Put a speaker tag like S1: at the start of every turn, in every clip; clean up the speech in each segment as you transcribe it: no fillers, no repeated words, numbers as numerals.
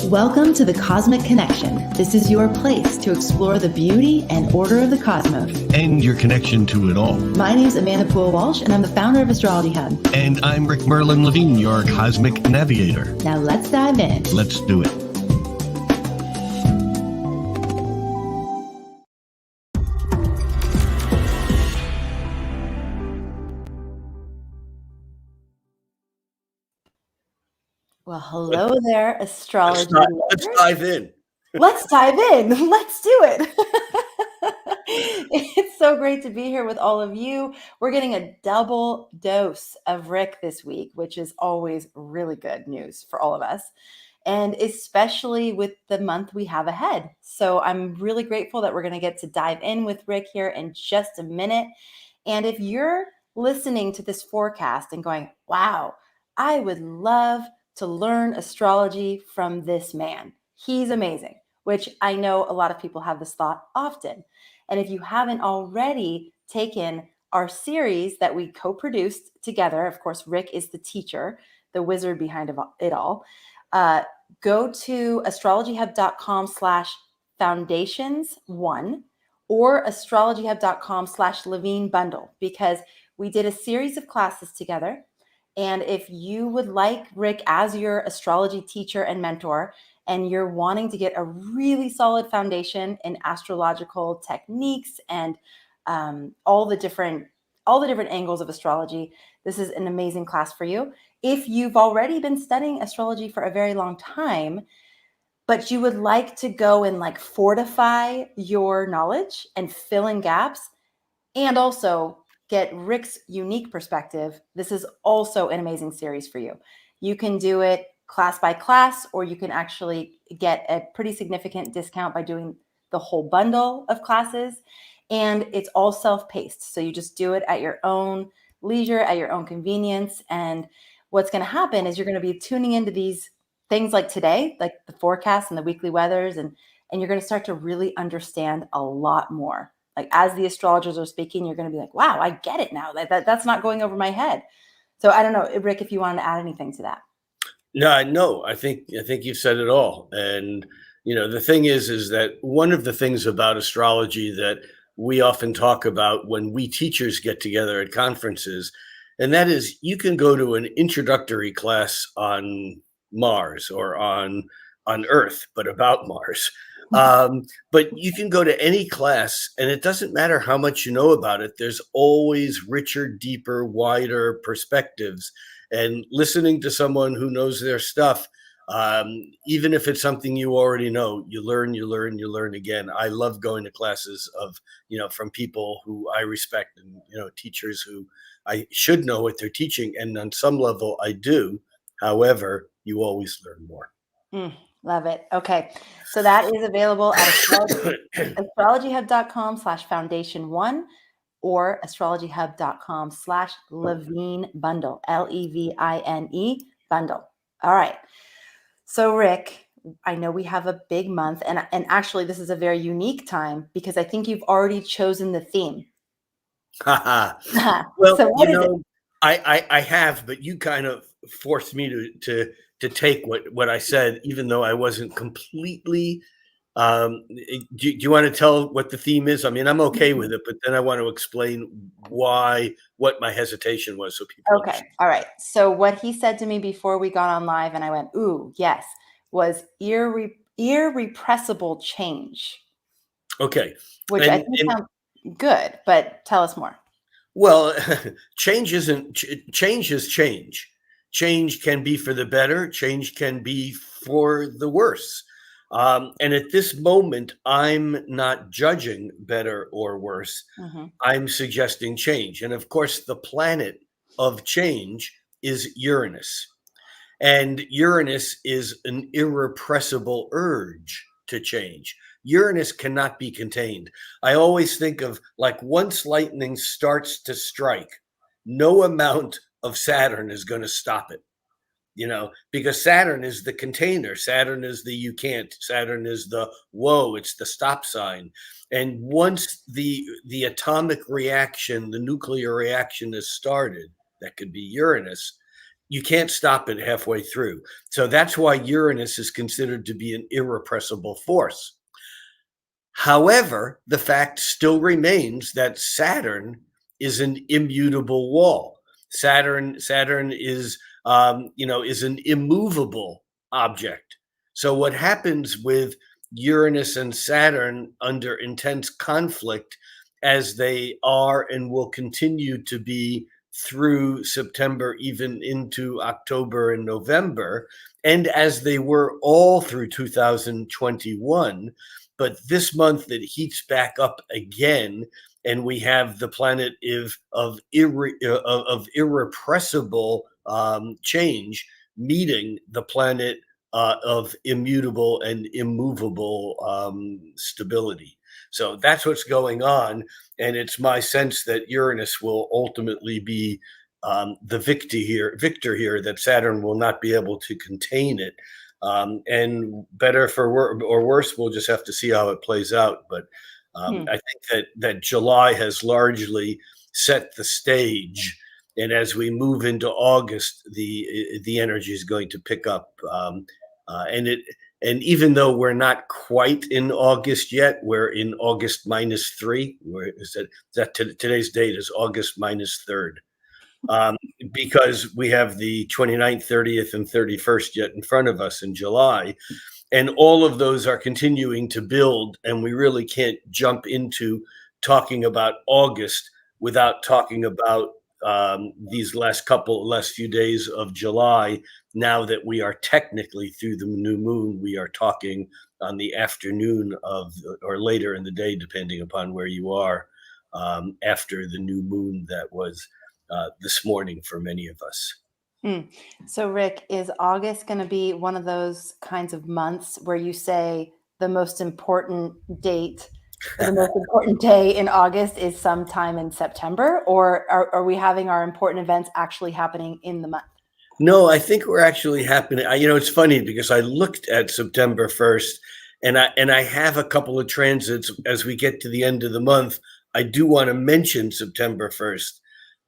S1: Welcome to the Cosmic Connection. This is your place to explore the beauty and order of the cosmos.
S2: And your connection to it all.
S1: My name is Amanda Walsh, and I'm the founder of Astrology Hub.
S2: And I'm Rick Merlin Levine, your cosmic navigator.
S1: Now let's dive in.
S2: Let's do it.
S1: Well, hello there, astrology.
S3: Let's dive in.
S1: Let's dive in. Let's do it. It's so great to be here with all of you. We're getting a double dose of Rick this week, which is always really good news for all of us, and especially with the month we have ahead. So I'm really grateful that we're going to get to dive in with Rick here in just a minute. And if you're listening to this forecast and going, wow, I would love to learn astrology from this man. He's amazing, which I know a lot of people have this thought often. And if you haven't already taken our series that we co-produced together, of course, Rick is the teacher, the wizard behind it all. Go to astrologyhub.com/foundations1 or astrologyhub.com/Levine bundle, because we did a series of classes together. And if you would like Rick as your astrology teacher and mentor, and you're wanting to get a really solid foundation in astrological techniques and all the different angles of astrology, this is an amazing class for you. If you've already been studying astrology for a very long time, but you would like to go and fortify your knowledge and fill in gaps, and also get Rick's unique perspective, this is also an amazing series for you. You can do it class by class, or you can actually get a pretty significant discount by doing the whole bundle of classes. And it's all self-paced. So you just do it at your own leisure, at your own convenience. And what's going to happen is you're going to be tuning into these things like today, like the forecast and the weekly weathers, and you're going to start to really understand a lot more. Like as the astrologers are speaking, you're going to be like, wow, I get it now. That's not going over my head. So I don't know, Rick, if you wanted to add anything to that.
S3: No, I think you've said it all. And, the thing is that one of the things about astrology that we often talk about when we teachers get together at conferences, and that is you can go to an introductory class on Mars or on Earth, but about Mars. But you can go to any class and it doesn't matter how much you know about it. There's always richer, deeper, wider perspectives. And listening to someone who knows their stuff, even if it's something you already know, you learn again. I love going to classes from people who I respect and, teachers who I should know what they're teaching. And on some level I do. However, you always learn more.
S1: Love it. Okay. So that is available at astrologyhub.com/foundation1 or astrologyhub.com/Levine bundle, Levine bundle. All right. So Rick, I know we have a big month, and actually this is a very unique time because I think you've already chosen the theme.
S3: Well,
S1: so
S3: I have, but you kind of forced me to take what I said, even though I wasn't completely. Do you want to tell what the theme is? I mean, I'm okay with it, but then I want to explain what my hesitation was, so people.
S1: Okay, all right. So what he said to me before we got on live, and I went, "Ooh, yes," was irrepressible change.
S3: Okay,
S1: which I think sounds good, but tell us more.
S3: Well, change is change. Change can be for the better. Change can be for the worse. And at this moment, I'm not judging better or worse. Mm-hmm. I'm suggesting change. And of course, the planet of change is Uranus. And Uranus is an irrepressible urge to change. Uranus cannot be contained. I always think of once lightning starts to strike, no amount of Saturn is going to stop it. Because Saturn is the container. Saturn is the you can't. Saturn is the whoa, it's the stop sign. And once the atomic reaction, the nuclear reaction is started, that could be Uranus, You can't stop it halfway through. So that's why Uranus is considered to be an irrepressible force. However, the fact still remains that Saturn is an immutable wall. Saturn is is an immovable object. So what happens with Uranus and Saturn under intense conflict, as they are and will continue to be through September, even into October and November, and as they were all through 2021, but this month it heats back up again, and we have the planet of irrepressible change meeting the planet of immutable and immovable stability. So that's what's going on, and it's my sense that Uranus will ultimately be the victor here. That Saturn will not be able to contain it. And better for or worse, we'll just have to see how it plays out. But I think that July has largely set the stage, and as we move into August, the energy is going to pick up. And even though we're not quite in August yet, we're in August -3. Where is that today's date is August -3rd. Because we have the 29th, 30th, and 31st yet in front of us in July. And all of those are continuing to build, and we really can't jump into talking about August without talking about these last few days of July. Now that we are technically through the new moon, we are talking on the afternoon of, or later in the day, depending upon where you are, after the new moon that was this morning for many of us.
S1: So, Rick, is August going to be one of those kinds of months where you say the most important date, or the most important day in August is sometime in September, or are we having our important events actually happening in the month?
S3: No, I think we're actually happening. It's funny because I looked at September 1st, and I have a couple of transits as we get to the end of the month. I do want to mention September 1st,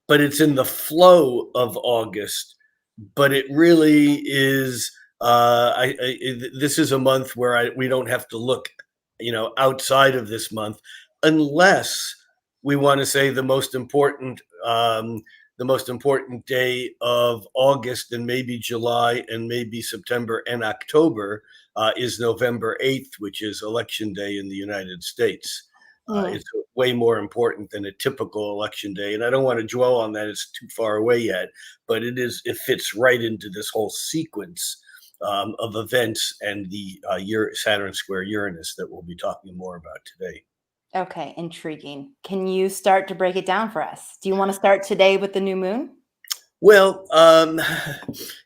S3: but it's in the flow of August. But it really is. This is a month where we don't have to look, outside of this month, unless we want to say the most important day of August, and maybe July, and maybe September and October is November 8th, which is Election Day in the United States. It's way more important than a typical election day. And I don't want to dwell on that. It's too far away yet, but it fits right into this whole sequence of events and the Saturn square Uranus that we'll be talking more about today.
S1: Okay, intriguing. Can you start to break it down for us? Do you want to start today with the new moon?
S3: Well,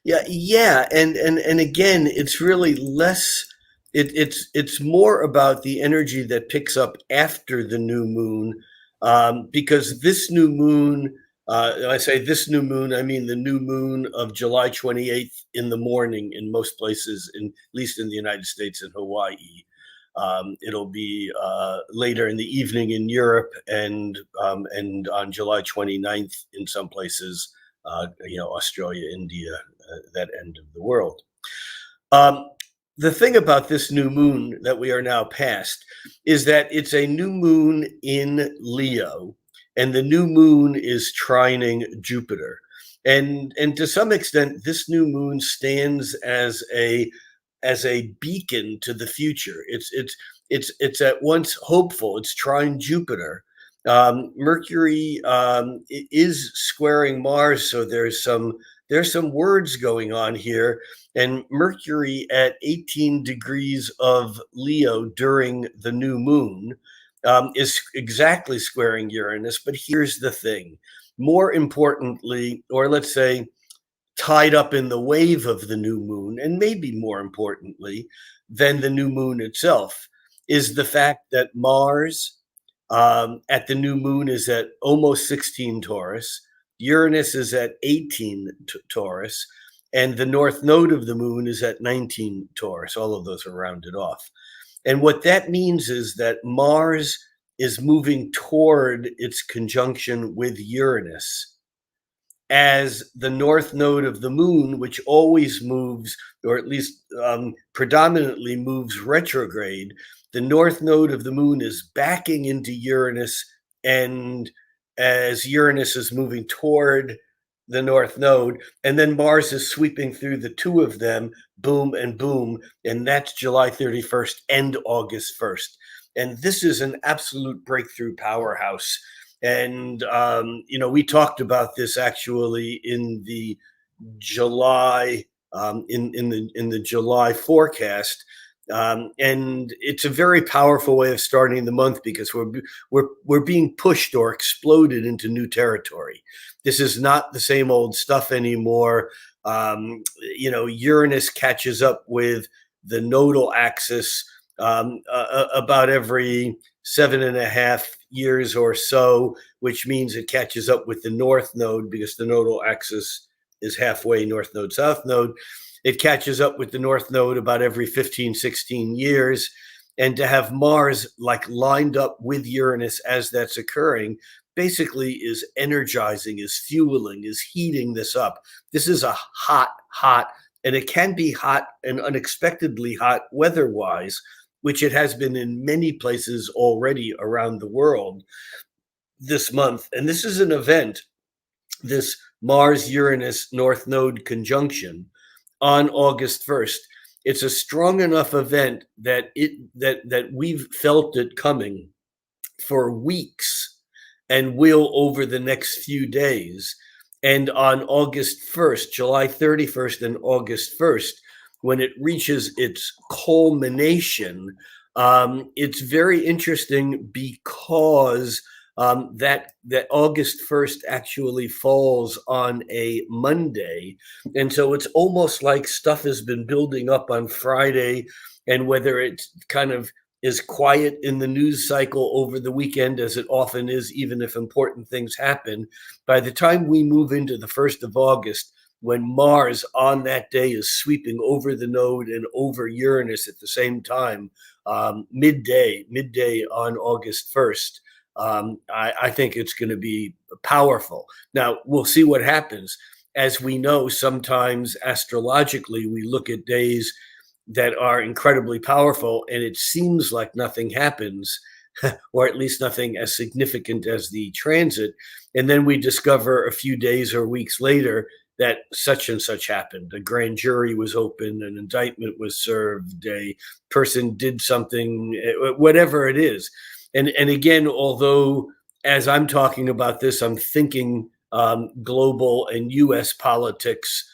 S3: yeah. And again, it's really less. It's more about the energy that picks up after the new moon, because this new moon, I say this new moon, I mean the new moon of July 28th in the morning in most places, at least in the United States and Hawaii. It'll be later in the evening in Europe, and on July 29th in some places, Australia, India, that end of the world. The thing about this new moon that we are now past is that it's a new moon in Leo, and the new moon is trining Jupiter. And to some extent, this new moon stands as a beacon to the future. It's at once hopeful. It's trine Jupiter. Mercury is squaring Mars, so there's some words going on here. And Mercury at 18 degrees of Leo during the new moon is exactly squaring Uranus. But here's the thing. More importantly, or let's say tied up in the wave of the new moon, and maybe more importantly than the new moon itself, is the fact that Mars at the new moon is at almost 16 Taurus. Uranus is at 18 Taurus, and the North Node of the moon is at 19 Taurus. All of those are rounded off. And what that means is that Mars is moving toward its conjunction with Uranus as the north node of the moon, which always moves, or at least predominantly moves retrograde. The north node of the moon is backing into Uranus, and as Uranus is moving toward the north node, and then Mars is sweeping through the two of them, boom and boom, and that's July 31st and August 1st. And this is an absolute breakthrough powerhouse. And we talked about this actually in the July in the July forecast. And it's a very powerful way of starting the month because we're being pushed or exploded into new territory. This is not the same old stuff anymore. Uranus catches up with the nodal axis about every 7.5 years or so, which means it catches up with the north node because the nodal axis is halfway north node, south node. It catches up with the north node about every 15, 16 years. And to have Mars like lined up with Uranus as that's occurring basically is energizing, is fueling, is heating this up. This is a hot, and it can be hot and unexpectedly hot weather-wise, which it has been in many places already around the world this month. And this is an event, this Mars-Uranus North Node conjunction on August 1st. It's a strong enough event that we've felt it coming for weeks and will over the next few days. And on August 1st, July 31st and August 1st, when it reaches its culmination, it's very interesting because that August 1st actually falls on a Monday. And so it's almost like stuff has been building up on Friday, and whether it kind of is quiet in the news cycle over the weekend, as it often is, even if important things happen, by the time we move into the 1st of August, when Mars on that day is sweeping over the node and over Uranus at the same time, midday on August 1st, I think it's going to be powerful. Now, we'll see what happens. As we know, sometimes astrologically, we look at days that are incredibly powerful, and it seems like nothing happens, or at least nothing as significant as the transit. And then we discover a few days or weeks later that such and such happened. A grand jury was opened, an indictment was served, a person did something, whatever it is. And again, although as I'm talking about this, I'm thinking global and US politics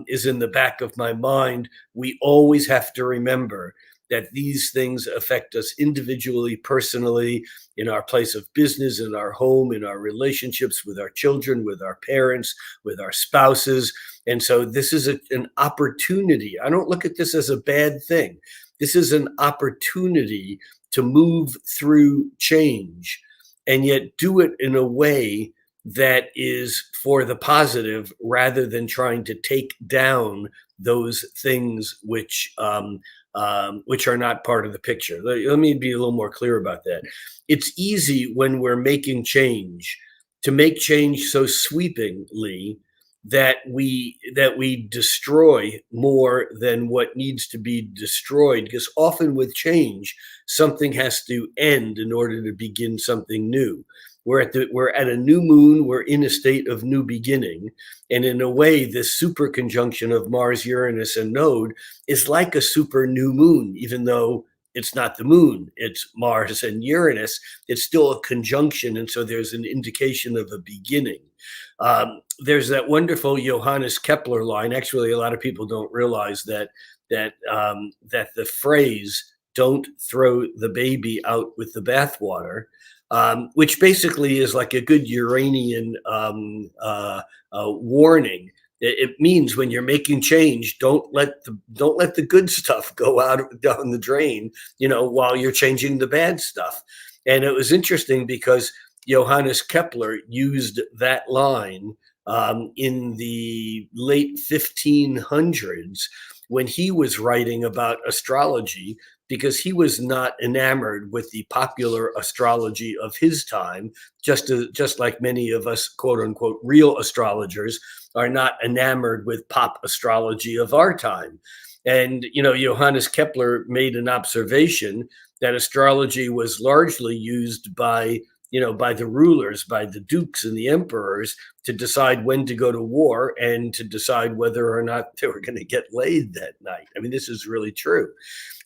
S3: is in the back of my mind, we always have to remember that these things affect us individually, personally, in our place of business, in our home, in our relationships with our children, with our parents, with our spouses. And so this is an opportunity. I don't look at this as a bad thing. This is an opportunity to move through change, and yet do it in a way that is for the positive rather than trying to take down those things which are not part of the picture. Let me be a little more clear about that. It's easy when we're making change to make change so sweepingly that we destroy more than what needs to be destroyed, because often with change, something has to end in order to begin something new. We're at a new moon. We're in a state of new beginning. And in a way, this super conjunction of Mars, Uranus, and Node is like a super new moon, even though it's not the moon, it's Mars and Uranus. It's still a conjunction. And so there's an indication of a beginning. There's that wonderful Johannes Kepler line. Actually, a lot of people don't realize that the phrase "don't throw the baby out with the bathwater," which basically is like a good Uranian warning. It means when you're making change, don't let the good stuff go out down the drain, while you're changing the bad stuff. And it was interesting because Johannes Kepler used that line in the late 1500s when he was writing about astrology, because he was not enamored with the popular astrology of his time, just like many of us, quote unquote, real astrologers are not enamored with pop astrology of our time. And, Johannes Kepler made an observation that astrology was largely used by the rulers, by the dukes and the emperors, to decide when to go to war and to decide whether or not they were going to get laid that night. I mean, this is really true.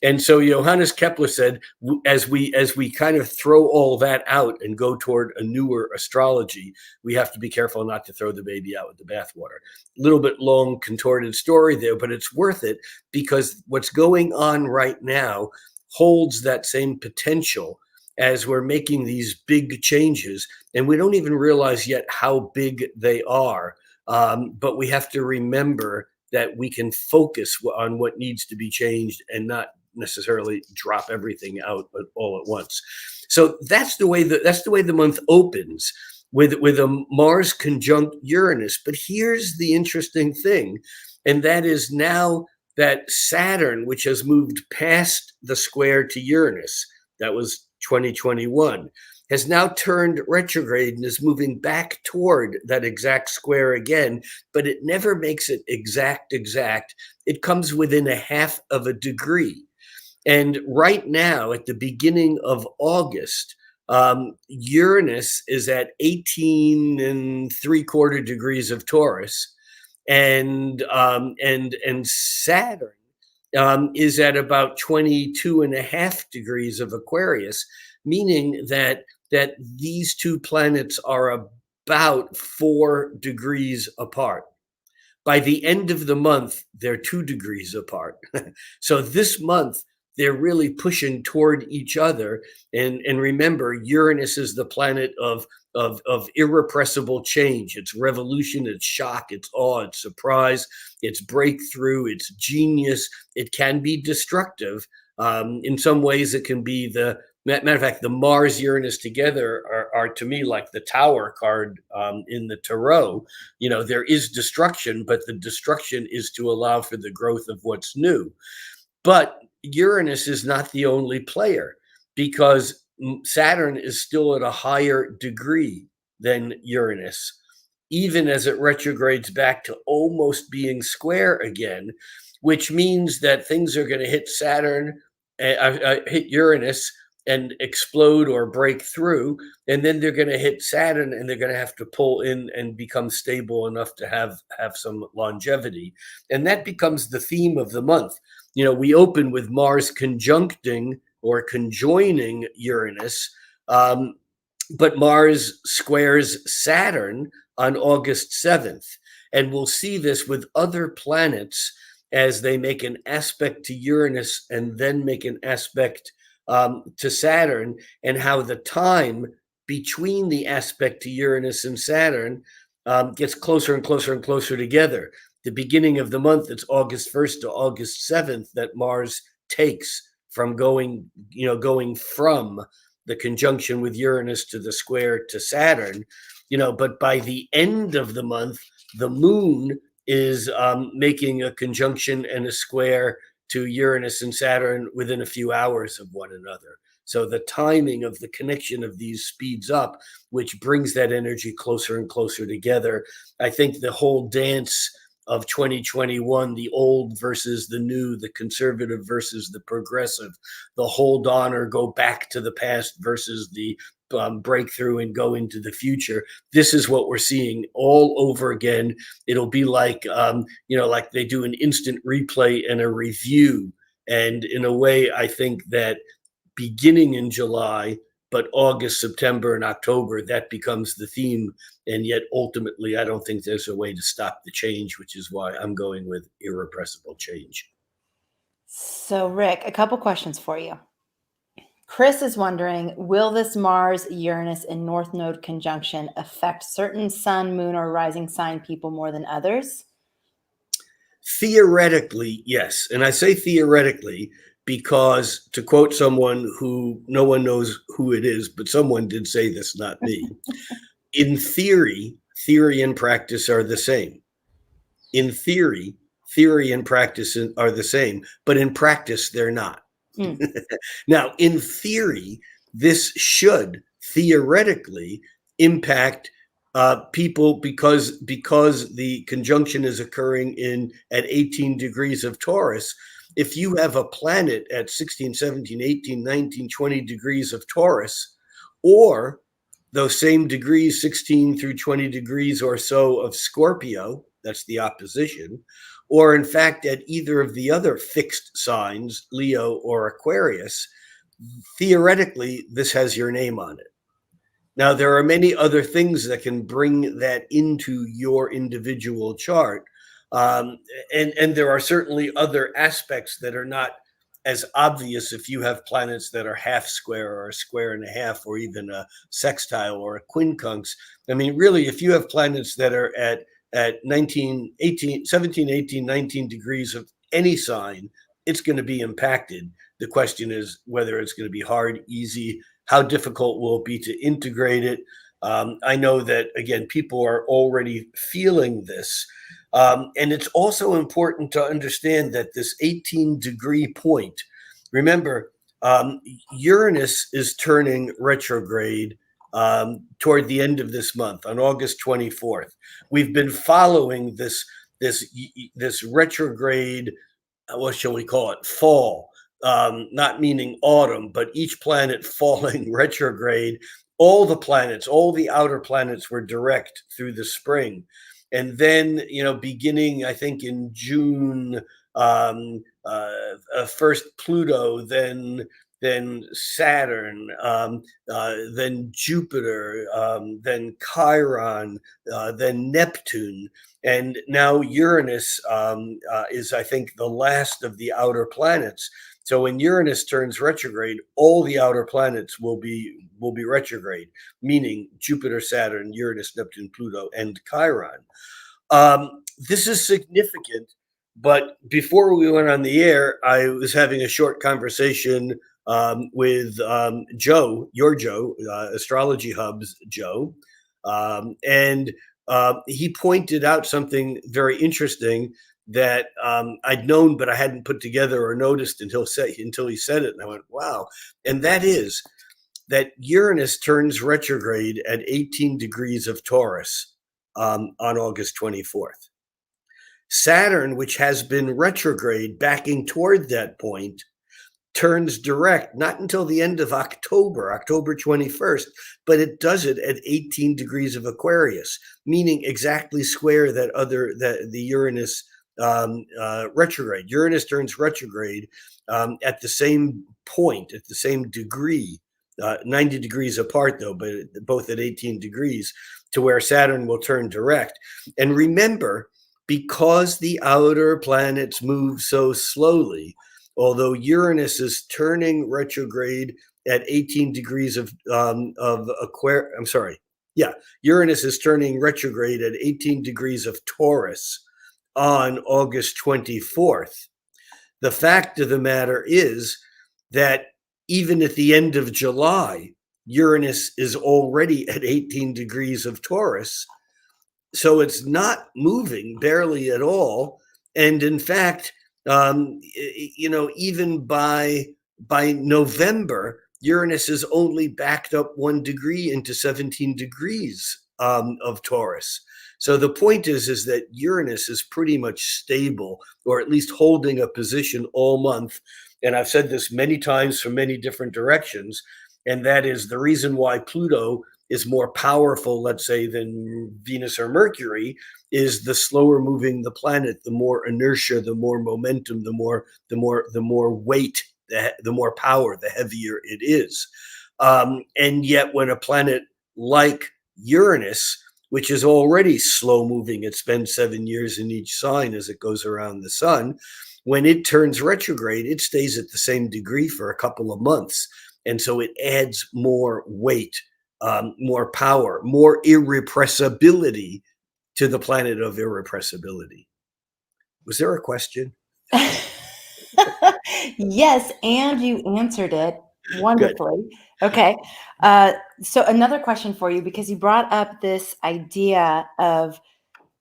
S3: And so Johannes Kepler said, as we kind of throw all that out and go toward a newer astrology, we have to be careful not to throw the baby out with the bathwater. A little bit long, contorted story there, but it's worth it, because what's going on right now holds that same potential as we're making these big changes. And we don't even realize yet how big they are. But we have to remember that we can focus on what needs to be changed and not necessarily drop everything out all at once. So that's the way the month opens, with a Mars conjunct Uranus. But here's the interesting thing, and that is now that Saturn, which has moved past the square to Uranus, that was 2021, has now turned retrograde and is moving back toward that exact square again, but it never makes it exact. It comes within a half of a degree. And right now, at the beginning of August, Uranus is at 18 3/4 degrees of Taurus, and Saturn is at about 22.5 degrees of Aquarius, meaning that these two planets are about 4 degrees apart. By the end of the month, they're 2 degrees apart. So this month, they're really pushing toward each other. And remember, Uranus is the planet of irrepressible change. It's revolution, it's shock, it's awe, it's surprise, it's breakthrough, it's genius. It can be destructive. In some ways, it can be matter of fact, the Mars Uranus together are to me like the Tower card in the Tarot. There is destruction, but the destruction is to allow for the growth of what's new. But Uranus is not the only player, because Saturn is still at a higher degree than Uranus, even as it retrogrades back to almost being square again, which means that things are going to hit hit Uranus and explode or break through, and then they're going to hit Saturn, and they're going to have to pull in and become stable enough to have some longevity. And that becomes the theme of the month. We open with Mars conjuncting or conjoining Uranus, but Mars squares Saturn on August 7th. And we'll see this with other planets as they make an aspect to Uranus and then make an aspect to Saturn, and how the time between the aspect to Uranus and Saturn gets closer and closer and closer together. The beginning of the month, it's August 1st to August 7th that Mars takes from going from the conjunction with Uranus to the square to Saturn, but by the end of the month, the moon is making a conjunction and a square to Uranus and Saturn within a few hours of one another. So the timing of the connection of these speeds up, which brings that energy closer and closer together. I think the whole dance of 2021, the old versus the new, the conservative versus the progressive, the hold on or go back to the past versus the breakthrough and go into the future. This is what we're seeing all over again. It'll be like, like they do an instant replay and a review. And in a way, I think that beginning in July, but August, September, and October, that becomes the theme. And yet, ultimately, I don't think there's a way to stop the change, which is why I'm going with irrepressible change.
S1: So, Rick, a couple questions for you. Chris is wondering, will this Mars, Uranus, and North Node conjunction affect certain sun, moon, or rising sign people more than others?
S3: Theoretically, yes. And I say theoretically because, to quote someone who no one knows who it is, but someone did say this, not me. In theory and practice are the same. In theory, theory and practice are the same, but in practice, they're not.
S1: Mm.
S3: Now, in theory, this should theoretically impact people because the conjunction is occurring at 18 degrees of Taurus. If you have a planet at 16, 17, 18, 19, 20 degrees of Taurus, or those same degrees, 16 through 20 degrees or so of Scorpio, that's the opposition, or in fact at either of the other fixed signs, Leo or Aquarius, theoretically, this has your name on it. Now, there are many other things that can bring that into your individual chart. And there are certainly other aspects that are not as obvious if you have planets that are half square or a square and a half, or even a sextile or a quincunx. I mean, really, if you have planets that are at 19, 18, 17, 18, 19 degrees of any sign, it's going to be impacted. The question is whether it's going to be hard, easy, how difficult will it be to integrate it? I know that, again, people are already feeling this. And it's also important to understand that this 18-degree point, remember, Uranus is turning retrograde toward the end of this month on August 24th. We've been following this retrograde, what shall we call it, fall, not meaning autumn, but each planet falling retrograde. All the planets, all the outer planets were direct through the spring. And then, beginning, I think, in June, first Pluto, then Saturn, then Jupiter, then Chiron, then Neptune, and now Uranus is, I think, the last of the outer planets. So when Uranus turns retrograde, all the outer planets will be retrograde, meaning Jupiter, Saturn, Uranus, Neptune, Pluto, and Chiron. This is significant, but before we went on the air, I was having a short conversation with Joe, your Joe, Astrology Hub's Joe, and he pointed out something very interesting that I'd known, but I hadn't put together or noticed until he said it. And I went, wow. And that is that Uranus turns retrograde at 18 degrees of Taurus on August 24th. Saturn, which has been retrograde backing toward that point, turns direct, not until the end of October 21st, but it does it at 18 degrees of Aquarius, meaning exactly square the Uranus retrograde. Uranus turns retrograde at the same point, at the same degree, 90 degrees apart though, but both at 18 degrees, to where Saturn will turn direct. And remember, because the outer planets move so slowly, although Uranus is turning retrograde at 18 degrees of Aquarius, I'm sorry. Yeah, Uranus is turning retrograde at 18 degrees of Taurus on August 24th. The fact of the matter is that even at the end of July, Uranus is already at 18 degrees of Taurus. So it's not moving barely at all. And in fact, even by November, Uranus is only backed up 1 degree into 17 degrees of Taurus. So the point is that Uranus is pretty much stable, or at least holding a position all month. And I've said this many times from many different directions, and that is the reason why Pluto is more powerful, let's say, than Venus or Mercury, is the slower moving the planet, the more inertia, the more momentum, the more weight, the more power, the heavier it is. And yet when a planet like Uranus, which is already slow moving, it spends 7 years in each sign as it goes around the sun, when it turns retrograde, it stays at the same degree for a couple of months. And so it adds more weight, more power, more irrepressibility to the planet of irrepressibility. Was there a question?
S1: Yes, and you answered it wonderfully. Good. Okay. So another question for you, because you brought up this idea of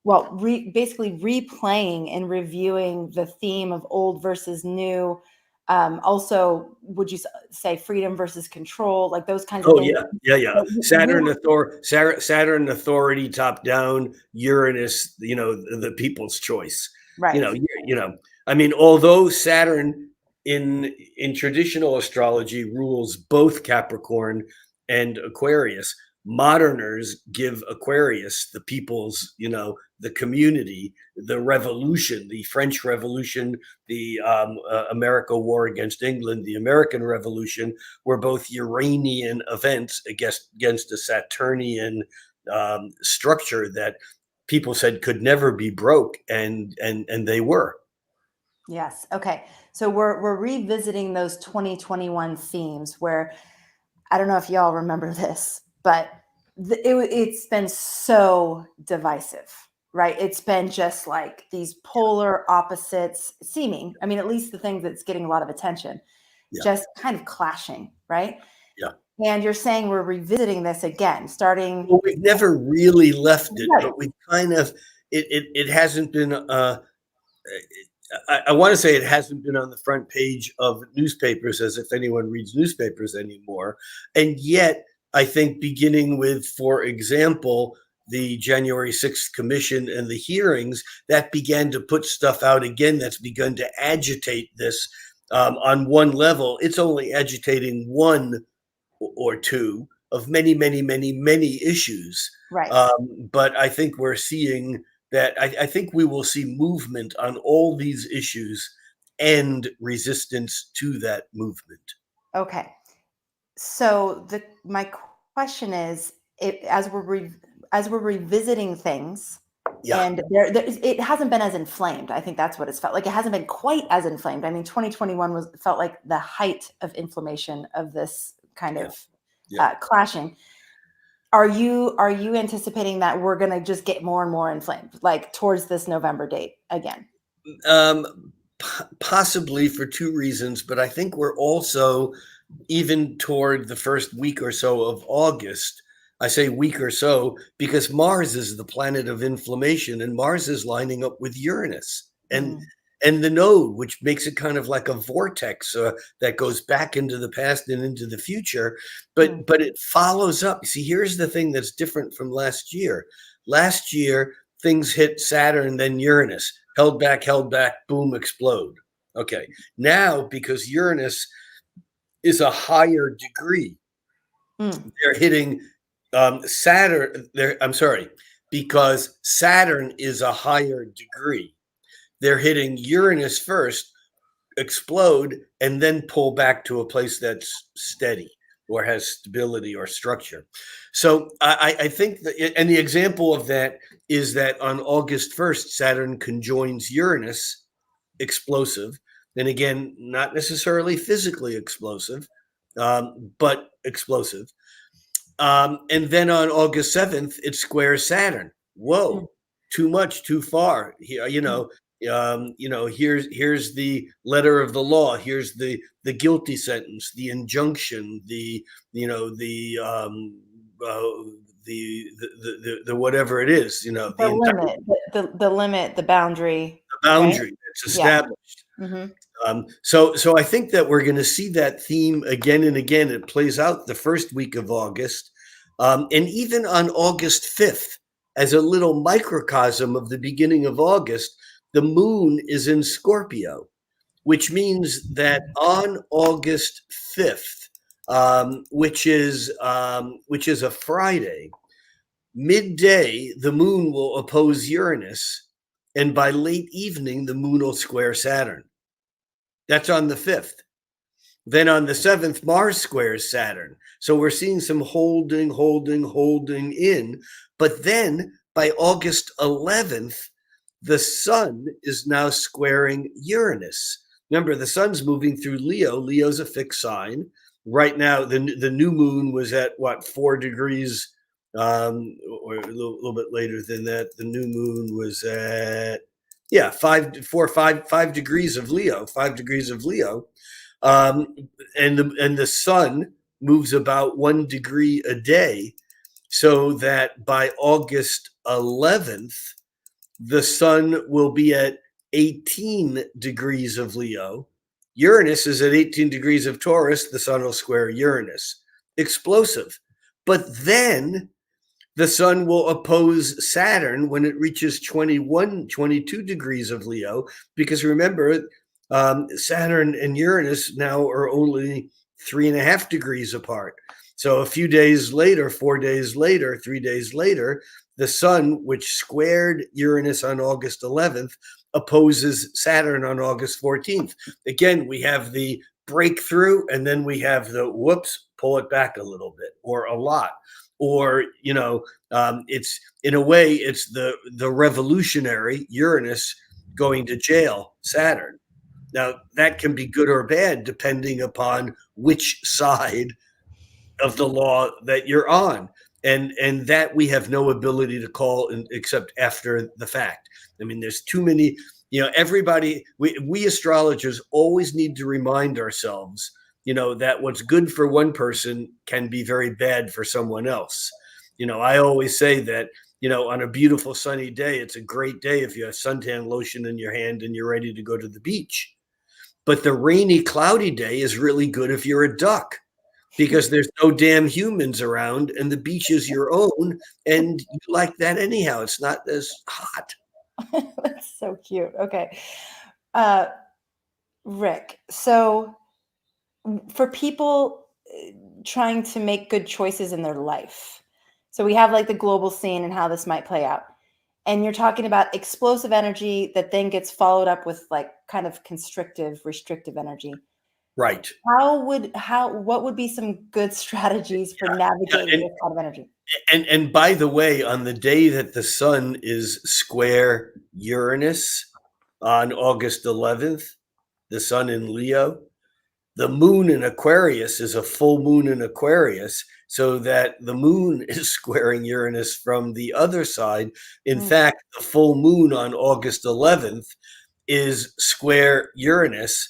S1: Well, basically replaying and reviewing the theme of old versus new. Also, would you say freedom versus control, like those kinds of
S3: Oh
S1: things?
S3: yeah. Saturn authority top down, Uranus, the people's choice.
S1: Right.
S3: I mean, although Saturn in traditional astrology rules both Capricorn and Aquarius, moderners give Aquarius, the people's, the community, the revolution, the French Revolution, the America War against England, the American Revolution, were both Uranian events against a Saturnian structure that people said could never be broke, and they were.
S1: Yes. Okay. So we're revisiting those 2021 themes where I don't know if y'all remember this, but it's been so divisive, right? It's been just like these polar opposites seeming. I mean, at least the thing that's getting a lot of attention,
S3: Yeah.
S1: just kind of clashing, right?
S3: Yeah.
S1: And you're saying we're revisiting this again, starting.
S3: Well, we've never really left it,
S1: Right.
S3: but we kind of it hasn't been. I want to say it hasn't been on the front page of newspapers, as if anyone reads newspapers anymore. And yet, I think beginning with, for example, the January 6th commission and the hearings, that began to put stuff out again that's begun to agitate this on one level. It's only agitating one or two of many, many, many, many issues.
S1: Right.
S3: But I think we're seeing that I think we will see movement on all these issues and resistance to that movement.
S1: Okay. So my question is, as we're revisiting things,
S3: Yeah.
S1: and it hasn't been as inflamed. I think that's what it's felt like. It hasn't been quite as inflamed. I mean, 2021 felt like the height of inflammation of this kind of clashing. Are you anticipating that we're going to just get more and more inflamed, like towards this November date again?
S3: Possibly for two reasons, but I think we're also, even toward the first week or so of August, I say week or so because Mars is the planet of inflammation, and Mars is lining up with Uranus and the node, which makes it kind of like a vortex that goes back into the past and into the future. But it follows up. See, here's the thing that's different from last year. Last year, things hit Saturn, then Uranus, held back, boom, explode. Okay. Now, because Uranus is a higher degree, they're hitting Saturn. I'm sorry, because Saturn is a higher degree. They're hitting Uranus first, explode, and then pull back to a place that's steady or has stability or structure. So I think that, and the example of that is that on August 1st, Saturn conjoins Uranus, explosive. And again, not necessarily physically explosive, but explosive. And then on August 7th, it squares Saturn. Whoa, too much, too far. Here's the letter of the law. Here's the guilty sentence, the injunction, the whatever it is,
S1: the limit, the boundary,
S3: the boundary that's established. So I think that we're going to see that theme again and again. It plays out the first week of August, and even on August 5th, as a little microcosm of the beginning of August, the moon is in Scorpio, which means that on August 5th, which is a Friday, midday, the moon will oppose Uranus, and by late evening, the moon will square Saturn. That's on the 5th. Then on the 7th, Mars squares Saturn. So we're seeing some holding in. But then by August 11th, the sun is now squaring Uranus. Remember, the sun's moving through Leo. Leo's a fixed sign. Right now, the new moon was at 4 degrees, or a little bit later than that. The new moon was at 5 degrees of Leo, 5 degrees of Leo. And the sun moves about 1 degree a day, so that by August 11th, the sun will be at 18 degrees of Leo. Uranus is at 18 degrees of Taurus. The sun will square Uranus. Explosive. But then the sun will oppose Saturn when it reaches 21, 22 degrees of Leo, because remember, Saturn and Uranus now are only 3.5 degrees apart. So a few days later, 4 days later, 3 days later, the sun, which squared Uranus on August 11th, opposes Saturn on August 14th. Again, we have the breakthrough, and then we have the whoops, pull it back a little bit or a lot. Or, it's in a way, it's the revolutionary Uranus going to jail Saturn. Now, that can be good or bad depending upon which side of the law that you're on. And that we have no ability to call except after the fact. I mean, there's too many, everybody, we astrologers always need to remind ourselves, that what's good for one person can be very bad for someone else. I always say that, on a beautiful sunny day, it's a great day if you have suntan lotion in your hand and you're ready to go to the beach. But the rainy, cloudy day is really good if you're a duck, because there's no damn humans around and the beach is your own, and you like that anyhow. It's not as hot.
S1: That's so cute. Okay. Rick, so for people trying to make good choices in their life, so we have like the global scene and how this might play out. And you're talking about explosive energy that then gets followed up with like kind of constrictive, restrictive energy.
S3: Right.
S1: What would be some good strategies for navigating this kind of energy?
S3: And by the way, on the day that the sun is square Uranus on August 11th, the sun in Leo, the moon in Aquarius is a full moon in Aquarius, so that the moon is squaring Uranus from the other side. In fact, the full moon on August 11th is square Uranus.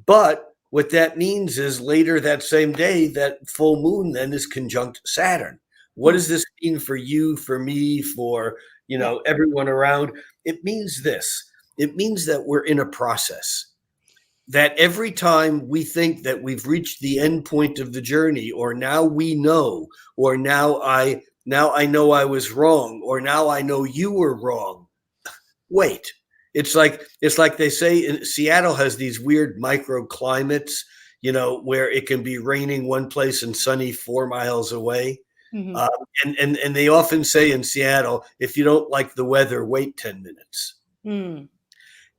S3: But what that means is later that same day, that full moon then is conjunct Saturn. What does this mean for you, for me, for, everyone around? It means this. It means that we're in a process. That every time we think that we've reached the end point of the journey, or now we know, or now I know I was wrong, or now I know you were wrong. Wait, it's like they say Seattle has these weird microclimates, where it can be raining one place and sunny 4 miles away. Mm-hmm. And they often say in Seattle, if you don't like the weather, wait 10 minutes. Mm.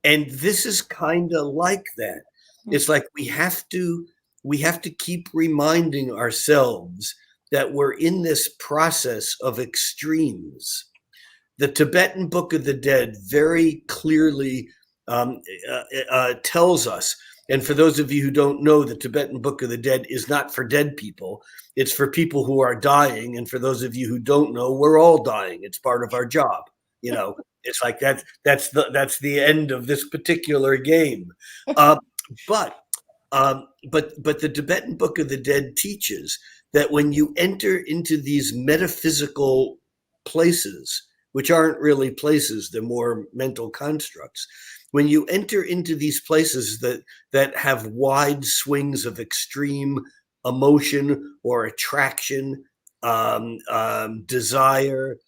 S3: And this is kind of like that. It's like we have to keep reminding ourselves that we're in this process of extremes. The Tibetan Book of the Dead very clearly tells us, and for those of you who don't know, the Tibetan Book of the Dead is not for dead people. It's for people who are dying. And for those of you who don't know, we're all dying. It's part of our job. It's like that's the end of this particular game. But the Tibetan Book of the Dead teaches that when you enter into these metaphysical places, which aren't really places, they're more mental constructs. When you enter into these places that have wide swings of extreme emotion or attraction, desire,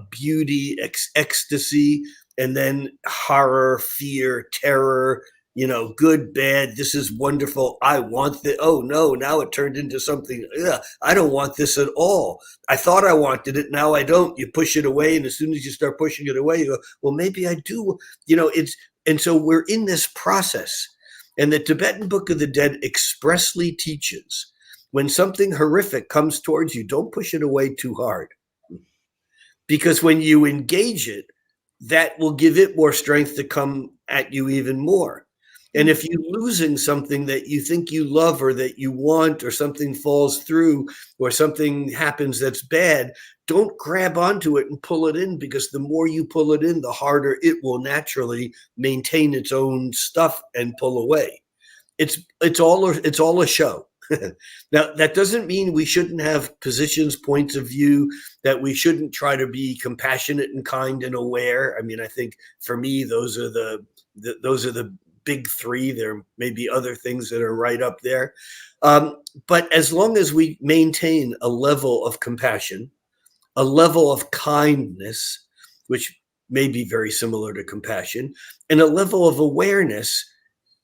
S3: beauty, ecstasy, and then horror, fear, terror, good, bad, this is wonderful, I want this, oh no, now it turned into something, I don't want this at all. I thought I wanted it, now I don't. You push it away, and as soon as you start pushing it away, you go, well, maybe I do. And so we're in this process. And the Tibetan Book of the Dead expressly teaches, when something horrific comes towards you, don't push it away too hard. Because when you engage it, that will give it more strength to come at you even more. And if you're losing something that you think you love or that you want, or something falls through, or something happens that's bad, don't grab onto it and pull it in, because the more you pull it in, the harder it will naturally maintain its own stuff and pull away. It's all a show. Now, that doesn't mean we shouldn't have positions, points of view, that we shouldn't try to be compassionate and kind and aware. I mean, I think for me, those are the big three. There may be other things that are right up there. But as long as we maintain a level of compassion, a level of kindness, which may be very similar to compassion, and a level of awareness,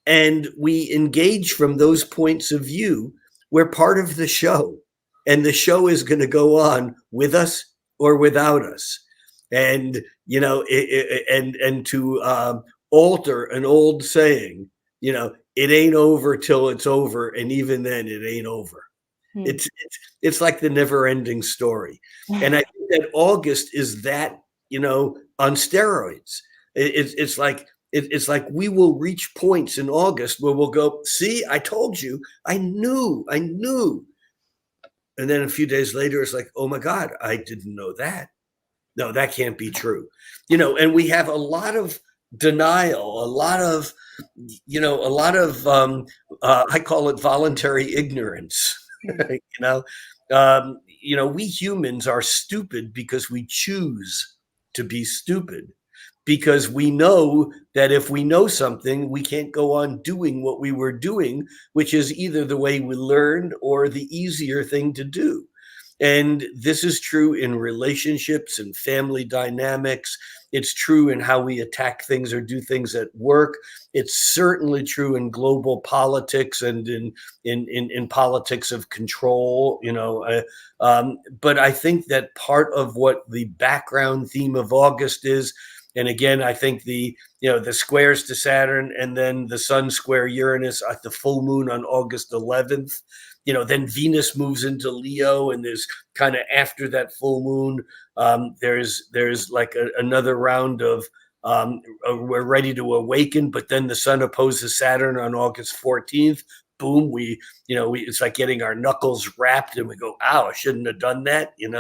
S3: and we engage from those points of view, we're part of the show. And the show is going to go on with us or without us. And, and to alter an old saying, it ain't over till it's over. And even then, it ain't over. It's like the never ending story. And I think that August is that, on steroids. It's like we will reach points in August where we'll go, see, I told you, I knew. And then a few days later, it's like, oh my God, I didn't know that. No, that can't be true. And we have a lot of denial, a lot of I call it voluntary ignorance. We humans are stupid because we choose to be stupid, because we know that if we know something, we can't go on doing what we were doing, which is either the way we learned or the easier thing to do. And this is true in relationships and family dynamics. It's true in how we attack things or do things at work. It's certainly true in global politics and in politics of control, but I think that part of what the background theme of August is, and again, I think the squares to Saturn and then the sun square Uranus at the full moon on August 11th, then Venus moves into Leo, and there's kind of after that full moon, there's like another round of we're ready to awaken, but then the sun opposes Saturn on August 14th. Boom, it's like getting our knuckles wrapped and we go, ow, I shouldn't have done that, and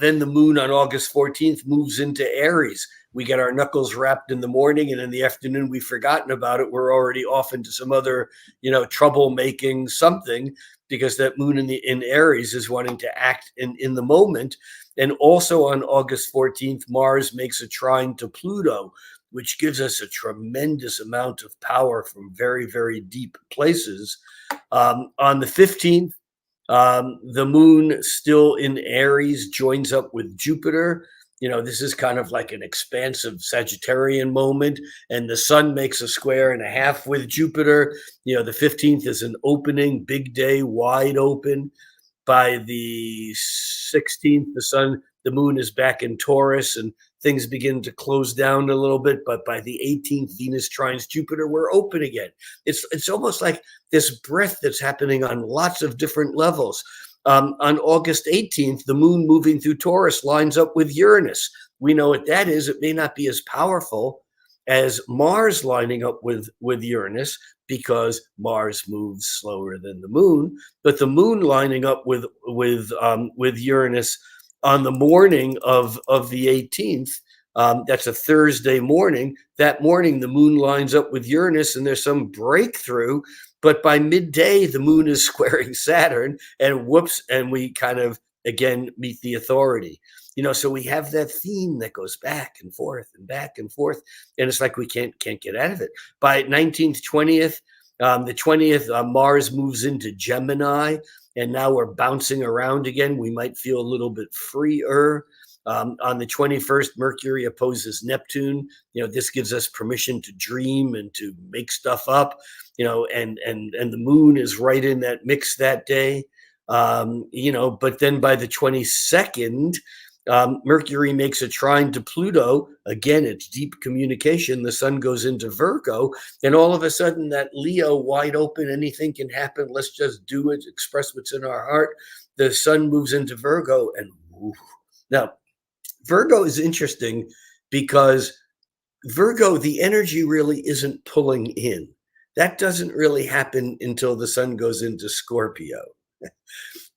S3: then the moon on August 14th moves into Aries. We get our knuckles wrapped in the morning, and in the afternoon, we've forgotten about it. We're already off into some other, troublemaking something, because that moon in Aries is wanting to act in the moment. And also on August 14th, Mars makes a trine to Pluto, which gives us a tremendous amount of power from very, very deep places. On the 15th, the moon still in Aries joins up with Jupiter. This is kind of like an expansive Sagittarian moment, and the sun makes a square and a half with Jupiter. The 15th is an opening, big day, wide open. By the 16th, the moon is back in Taurus, and things begin to close down a little bit. But by the 18th, Venus trines Jupiter, we're open again. It's almost like this breath that's happening on lots of different levels. On August 18th, the moon moving through Taurus lines up with Uranus. We know what that is. It may not be as powerful as Mars lining up with Uranus, because Mars moves slower than the moon. But the moon lining up with Uranus on the morning of the 18th, that's a Thursday morning. That morning, the moon lines up with Uranus, and there's some breakthrough. But by midday, the moon is squaring Saturn, and whoops, and we kind of, again, meet the authority. So we have that theme that goes back and forth and back and forth, and it's like we can't get out of it. By 19th, 20th, the 20th, Mars moves into Gemini, and now we're bouncing around again. We might feel a little bit freer. On the 21st, Mercury opposes Neptune. This gives us permission to dream and to make stuff up. And the moon is right in that mix that day. But then by the 22nd, Mercury makes a trine to Pluto. Again, it's deep communication. The sun goes into Virgo, and all of a sudden that Leo wide open, anything can happen. Let's just do it, express what's in our heart. The sun moves into Virgo, and now Virgo is interesting because Virgo, the energy really isn't pulling in. That doesn't really happen until the sun goes into Scorpio.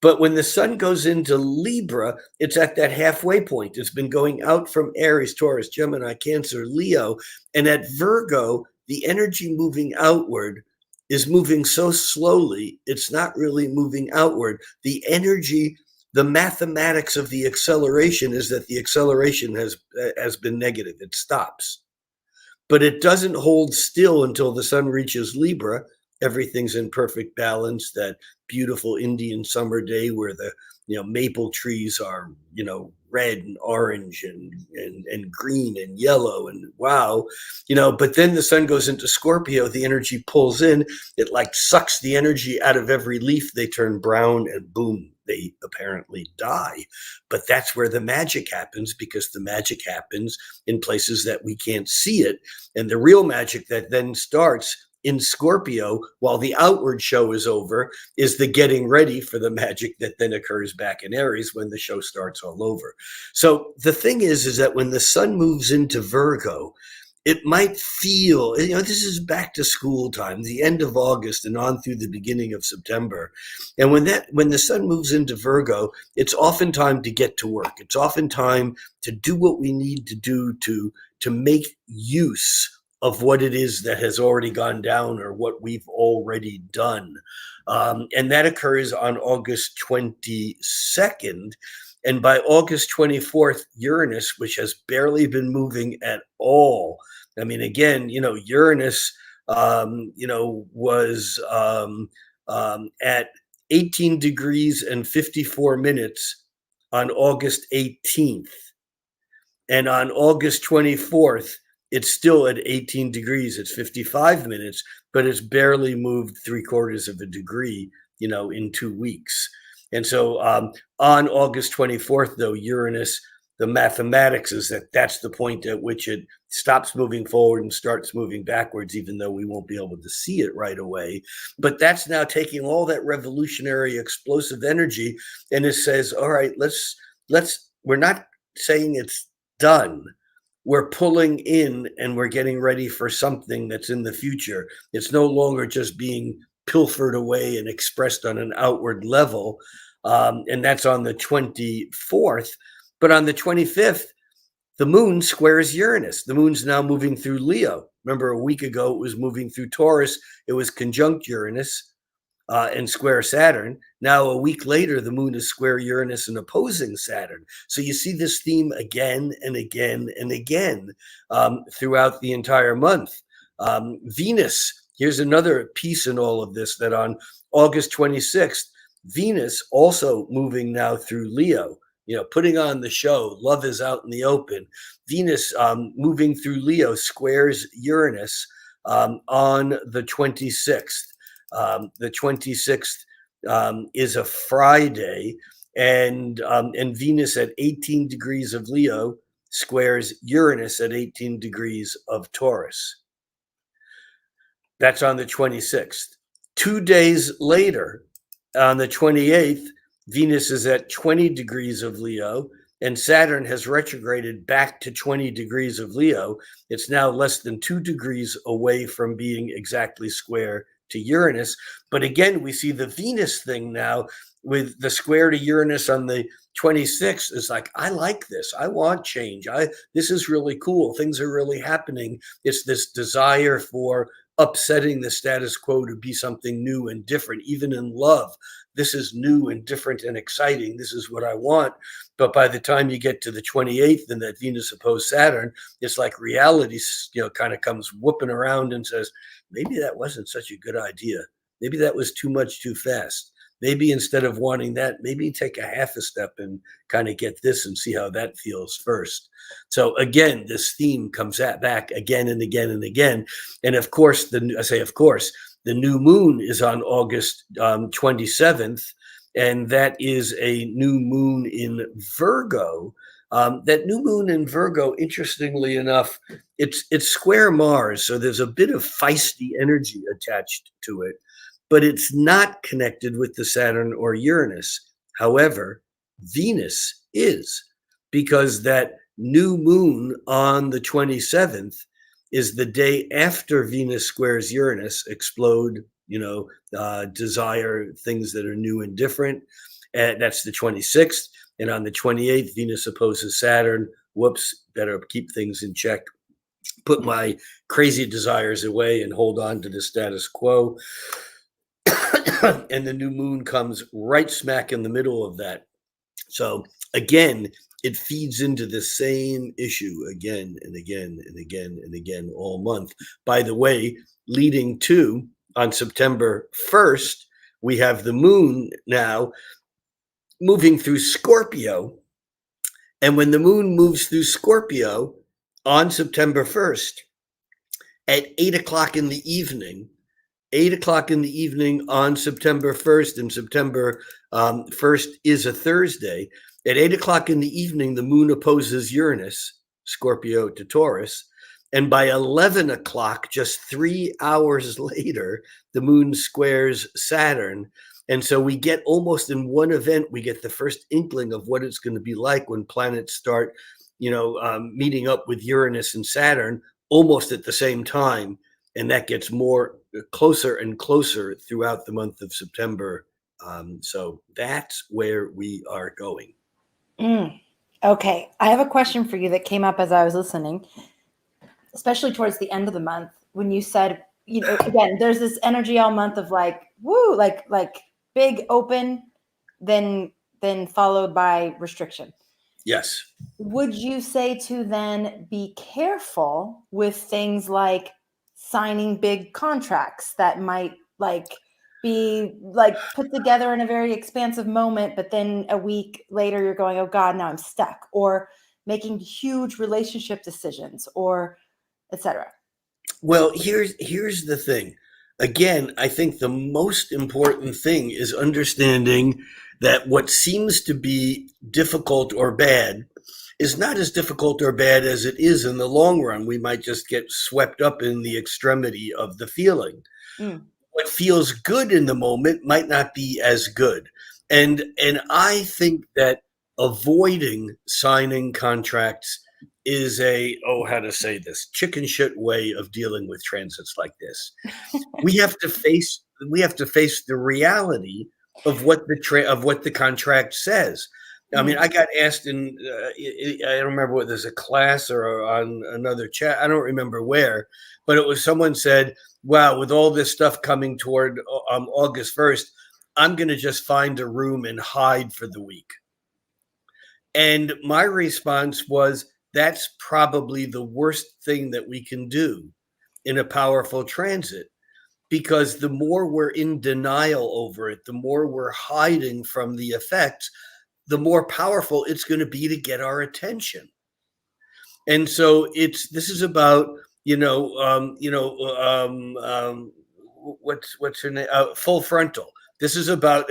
S3: But when the sun goes into Libra, it's at that halfway point. It's been going out from Aries, Taurus, Gemini, Cancer, Leo. And at Virgo, the energy moving outward is moving so slowly, it's not really moving outward. The energy, the mathematics of the acceleration is that the acceleration has been negative. It stops. But it doesn't hold still until the sun reaches Libra. Everything's in perfect balance. That beautiful Indian summer day where the maple trees are red and orange and green and yellow and wow, but then the sun goes into Scorpio, the energy pulls in, it like sucks the energy out of every leaf, they turn brown and boom, they apparently die. But that's where the magic happens, because the magic happens in places that we can't see it. And the real magic that then starts in Scorpio, while the outward show is over, is the getting ready for the magic that then occurs back in Aries when the show starts all over. So the thing is that when the sun moves into Virgo, it might feel, this is back to school time, the end of August and on through the beginning of September. And when the sun moves into Virgo, it's often time to get to work. It's often time to do what we need to do to make use of what it is that has already gone down or what we've already done. And that occurs on August 22nd. And by August 24th, Uranus, which has barely been moving at all. I mean, again, Uranus, was at 18 degrees and 54 minutes on August 18th. And on August 24th, it's still at 18 degrees. It's 55 minutes, but it's barely moved 3/4 of a degree, in 2 weeks. And so on August 24th, though, Uranus, the mathematics is that that's the point at which it stops moving forward and starts moving backwards, even though we won't be able to see it right away. But that's now taking all that revolutionary, explosive energy, and it says, all right, we're not saying it's done. We're pulling in and we're getting ready for something that's in the future. It's no longer just being pilfered away and expressed on an outward level. And that's on the 24th. But on the 25th, the moon squares Uranus. The moon's now moving through Leo. Remember, a week ago, it was moving through Taurus. It was conjunct Uranus and square Saturn. Now, a week later, the moon is square Uranus and opposing Saturn. So you see this theme again and again and again throughout the entire month. Venus, here's another piece in all of this, that on August 26th, Venus also moving now through Leo, putting on the show. Love is out in the open. Venus moving through Leo squares Uranus on the 26th. The 26th is a Friday, and Venus at 18 degrees of Leo squares Uranus at 18 degrees of Taurus. That's on the 26th. 2 days later, on the 28th, Venus is at 20 degrees of Leo, and Saturn has retrograded back to 20 degrees of Leo. It's now less than 2 degrees away from being exactly square to Uranus. But again, we see the Venus thing now with the square to Uranus on the 26th. Is like, I like this. I want change. This is really cool. Things are really happening. It's this desire for upsetting the status quo to be something new and different, even in love. This is new and different and exciting. This is what I want. But by the time you get to the 28th and that Venus opposed Saturn, it's like reality, kind of comes whooping around and says, maybe that wasn't such a good idea. Maybe that was too much too fast. Maybe instead of wanting that, maybe take a half a step and kind of get this and see how that feels first. So again, this theme comes back again and again and again. And of course, the new moon is on August 27th, and that is a new moon in Virgo. That new moon in Virgo, interestingly enough, it's square Mars, so there's a bit of feisty energy attached to it, but it's not connected with the Saturn or Uranus. However, Venus is, because that new moon on the 27th is the day after Venus squares Uranus, explode, desire things that are new and different. And that's the 26th. And on the 28th, Venus opposes Saturn. Whoops, better keep things in check. put my crazy desires away and hold on to the status quo. And the new moon comes right smack in the middle of that. So again, it feeds into the same issue again and again and again and again all month. By the way, leading to on September 1st, we have the moon now moving through Scorpio. And when the moon moves through Scorpio on September 1st at 8 o'clock in the evening, 8 o'clock in the evening on September 1st, and September 1st is a Thursday. At 8 o'clock in the evening, the moon opposes Uranus, Scorpio to Taurus. And by 11 o'clock, just 3 hours later, the moon squares Saturn. And so we get almost in one event, we get the first inkling of what it's going to be like when planets start, meeting up with Uranus and Saturn almost at the same time. And that gets more closer and closer throughout the month of September. So that's where we are going.
S1: Okay. I have a question for you that came up as I was listening, especially towards the end of the month when you said, again, there's this energy all month of like, woo, like big open, then followed by restriction.
S3: Yes.
S1: Would you say to then be careful with things like signing big contracts that might be put together in a very expansive moment, but then a week later you're going, oh God, now I'm stuck, or making huge relationship decisions, or etc.
S3: Well, here's the thing. Again, I think the most important thing is understanding that what seems to be difficult or bad is not as difficult or bad as it is in the long run. We might just get swept up in the extremity of the feeling. What feels good in the moment might not be as good. And I think that avoiding signing contracts is how to say this, chicken shit way of dealing with transits like this. We have to face the reality of what the contract says. I mean, I got asked I don't remember whether there's a class or on another chat. I don't remember where, but it was someone said, wow, with all this stuff coming toward August 1st, I'm going to just find a room and hide for the week. And my response was, that's probably the worst thing that we can do in a powerful transit, because the more we're in denial over it, the more we're hiding from the effects, the more powerful it's going to be to get our attention. And so this is about, what's her name? Full frontal. This is about,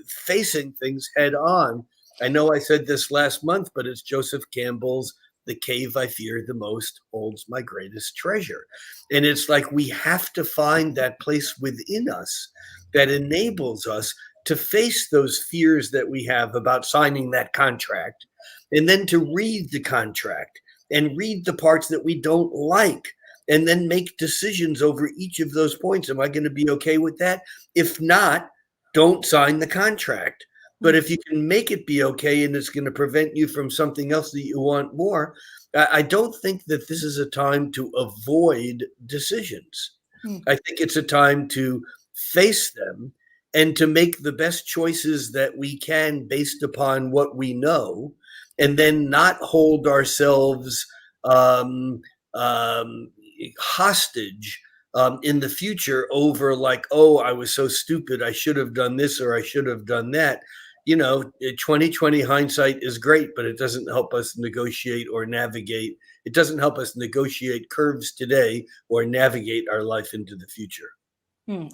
S3: facing things head on. I know I said this last month, but it's Joseph Campbell's "The Cave I Fear the Most Holds My Greatest Treasure." And it's like we have to find that place within us that enables us to face those fears that we have about signing that contract, and then to read the contract and read the parts that we don't like, and then make decisions over each of those points. Am I going to be okay with that? If not, don't sign the contract. But if you can make it be okay and it's going to prevent you from something else that you want more, I don't think that this is a time to avoid decisions. I think it's a time to face them and to make the best choices that we can based upon what we know, and then not hold ourselves hostage in the future over like, oh, I was so stupid, I should have done this or I should have done that. 2020 hindsight is great, but it doesn't help us negotiate or navigate. It doesn't help us negotiate curves today or navigate our life into the future.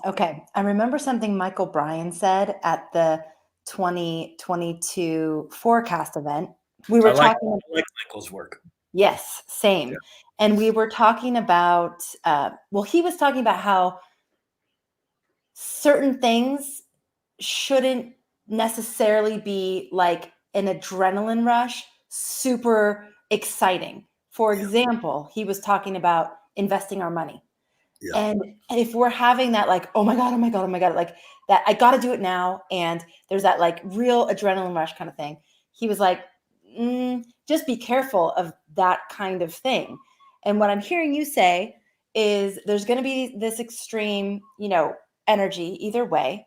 S1: Okay. I remember something Michael Bryan said at the 2022 forecast event. We were
S3: I
S1: talking.
S3: like Michael's work.
S1: Yes, same. Yeah. And we were talking about, he was talking about how certain things shouldn't necessarily be like an adrenaline rush, super exciting. For example, he was talking about investing our money. Yeah. And if we're having that, like, oh my God, like that, I got to do it now. And there's that like real adrenaline rush kind of thing. He was like, just be careful of that kind of thing. And what I'm hearing you say is there's going to be this extreme, energy either way,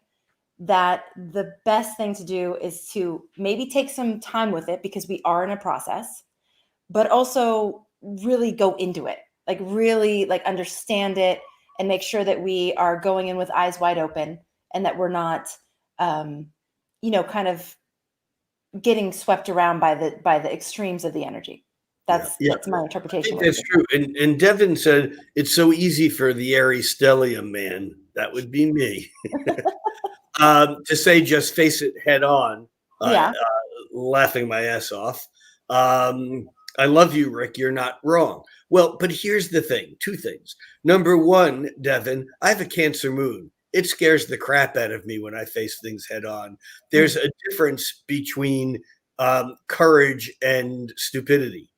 S1: that the best thing to do is to maybe take some time with it because we are in a process, but also really go into it, like really like understand it and make sure that we are going in with eyes wide open and that we're not, kind of getting swept around by the extremes of the energy. That's my
S3: I
S1: interpretation
S3: think
S1: of what
S3: that's true. And Devin said it's so easy for the Aries stellium man, that would be me, to say just face it head on,
S1: Yeah.
S3: laughing my ass off. I love you, Rick. You're not wrong. Well, but here's the thing, two things. Number one, Devin, I have a Cancer moon. It scares the crap out of me when I face things head on. There's a difference between courage and stupidity.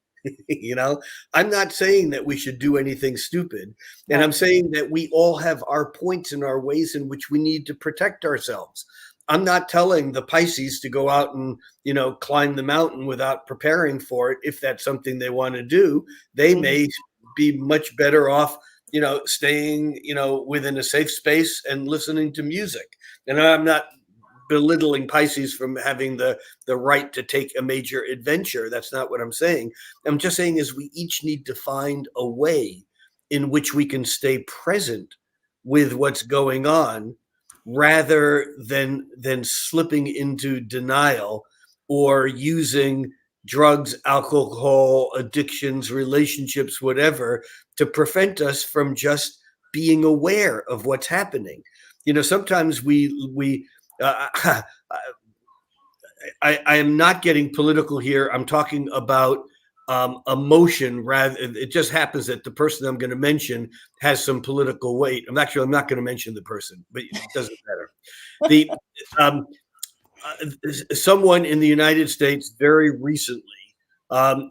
S3: I'm not saying that we should do anything stupid. And I'm saying that we all have our points and our ways in which we need to protect ourselves. I'm not telling the Pisces to go out and, climb the mountain without preparing for it. If that's something they want to do, they may be much better off, staying, within a safe space and listening to music. And I'm not belittling Pisces from having the right to take a major adventure. That's not what I'm saying. I'm just saying is we each need to find a way in which we can stay present with what's going on rather than slipping into denial or using drugs, alcohol, addictions, relationships, whatever, to prevent us from just being aware of what's happening. Sometimes we I am not getting political here. I'm talking about emotion. Rather, it just happens that the person I'm going to mention has some political weight. I'm not going to mention the person, but it doesn't matter. The someone in the United States very recently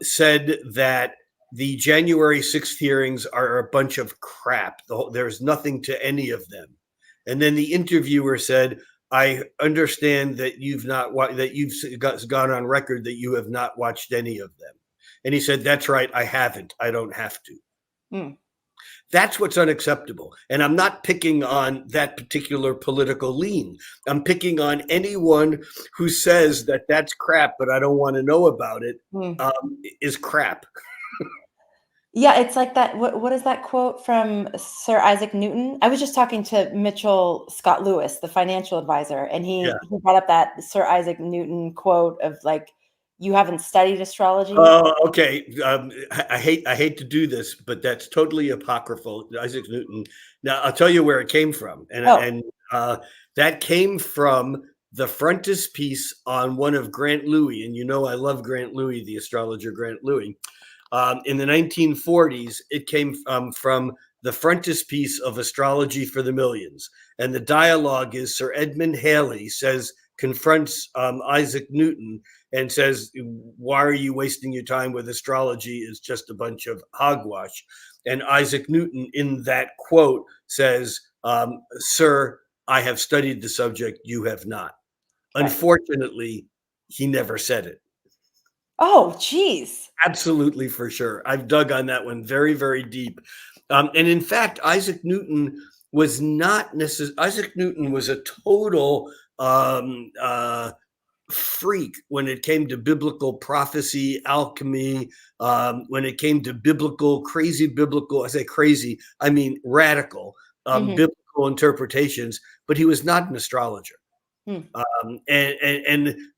S3: said that the January 6th hearings are a bunch of crap. There's nothing to any of them. And then the interviewer said, I understand that you've gone on record that you have not watched any of them. And he said, that's right. I haven't. I don't have to. That's what's unacceptable. And I'm not picking on that particular political lean. I'm picking on anyone who says that that's crap, but I don't want to know about it, is crap.
S1: Yeah, it's like that. What is that quote from Sir Isaac Newton? I was just talking to Mitchell Scott Lewis, the financial advisor, and he brought up that Sir Isaac Newton quote of like, "You haven't studied astrology."
S3: Oh, okay. I hate to do this, but that's totally apocryphal. Isaac Newton. Now I'll tell you where it came from, and that came from the frontispiece on one of Grant Louis, and I love Grant Louis, the astrologer Grant Louis. In the 1940s, it came from the frontispiece of Astrology for the Millions. And the dialogue is Sir Edmund Halley confronts Isaac Newton and says, why are you wasting your time with astrology? It's just a bunch of hogwash. And Isaac Newton in that quote says, sir, I have studied the subject, you have not. Right. Unfortunately, he never said it.
S1: Oh, geez.
S3: Absolutely, for sure. I've dug on that one very, very deep. And in fact, Isaac Newton was not necessarily, Isaac Newton was a total freak when it came to biblical prophecy, alchemy, when it came to crazy biblical, I say crazy, I mean radical biblical interpretations, but he was not an astrologer. And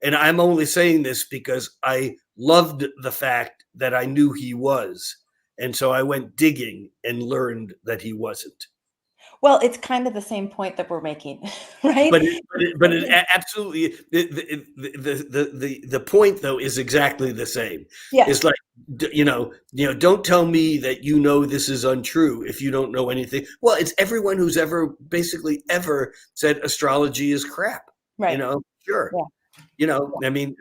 S3: I'm only saying this because I loved the fact that I knew he was. And so I went digging and learned that he wasn't.
S1: Well, it's kind of the same point that we're making, right?
S3: But it absolutely, the point though is exactly the same.
S1: Yeah.
S3: It's like, don't tell me that this is untrue if you don't know anything. Well, it's everyone who's basically ever said astrology is crap.
S1: Right.
S3: Sure.
S1: Yeah.
S3: I mean,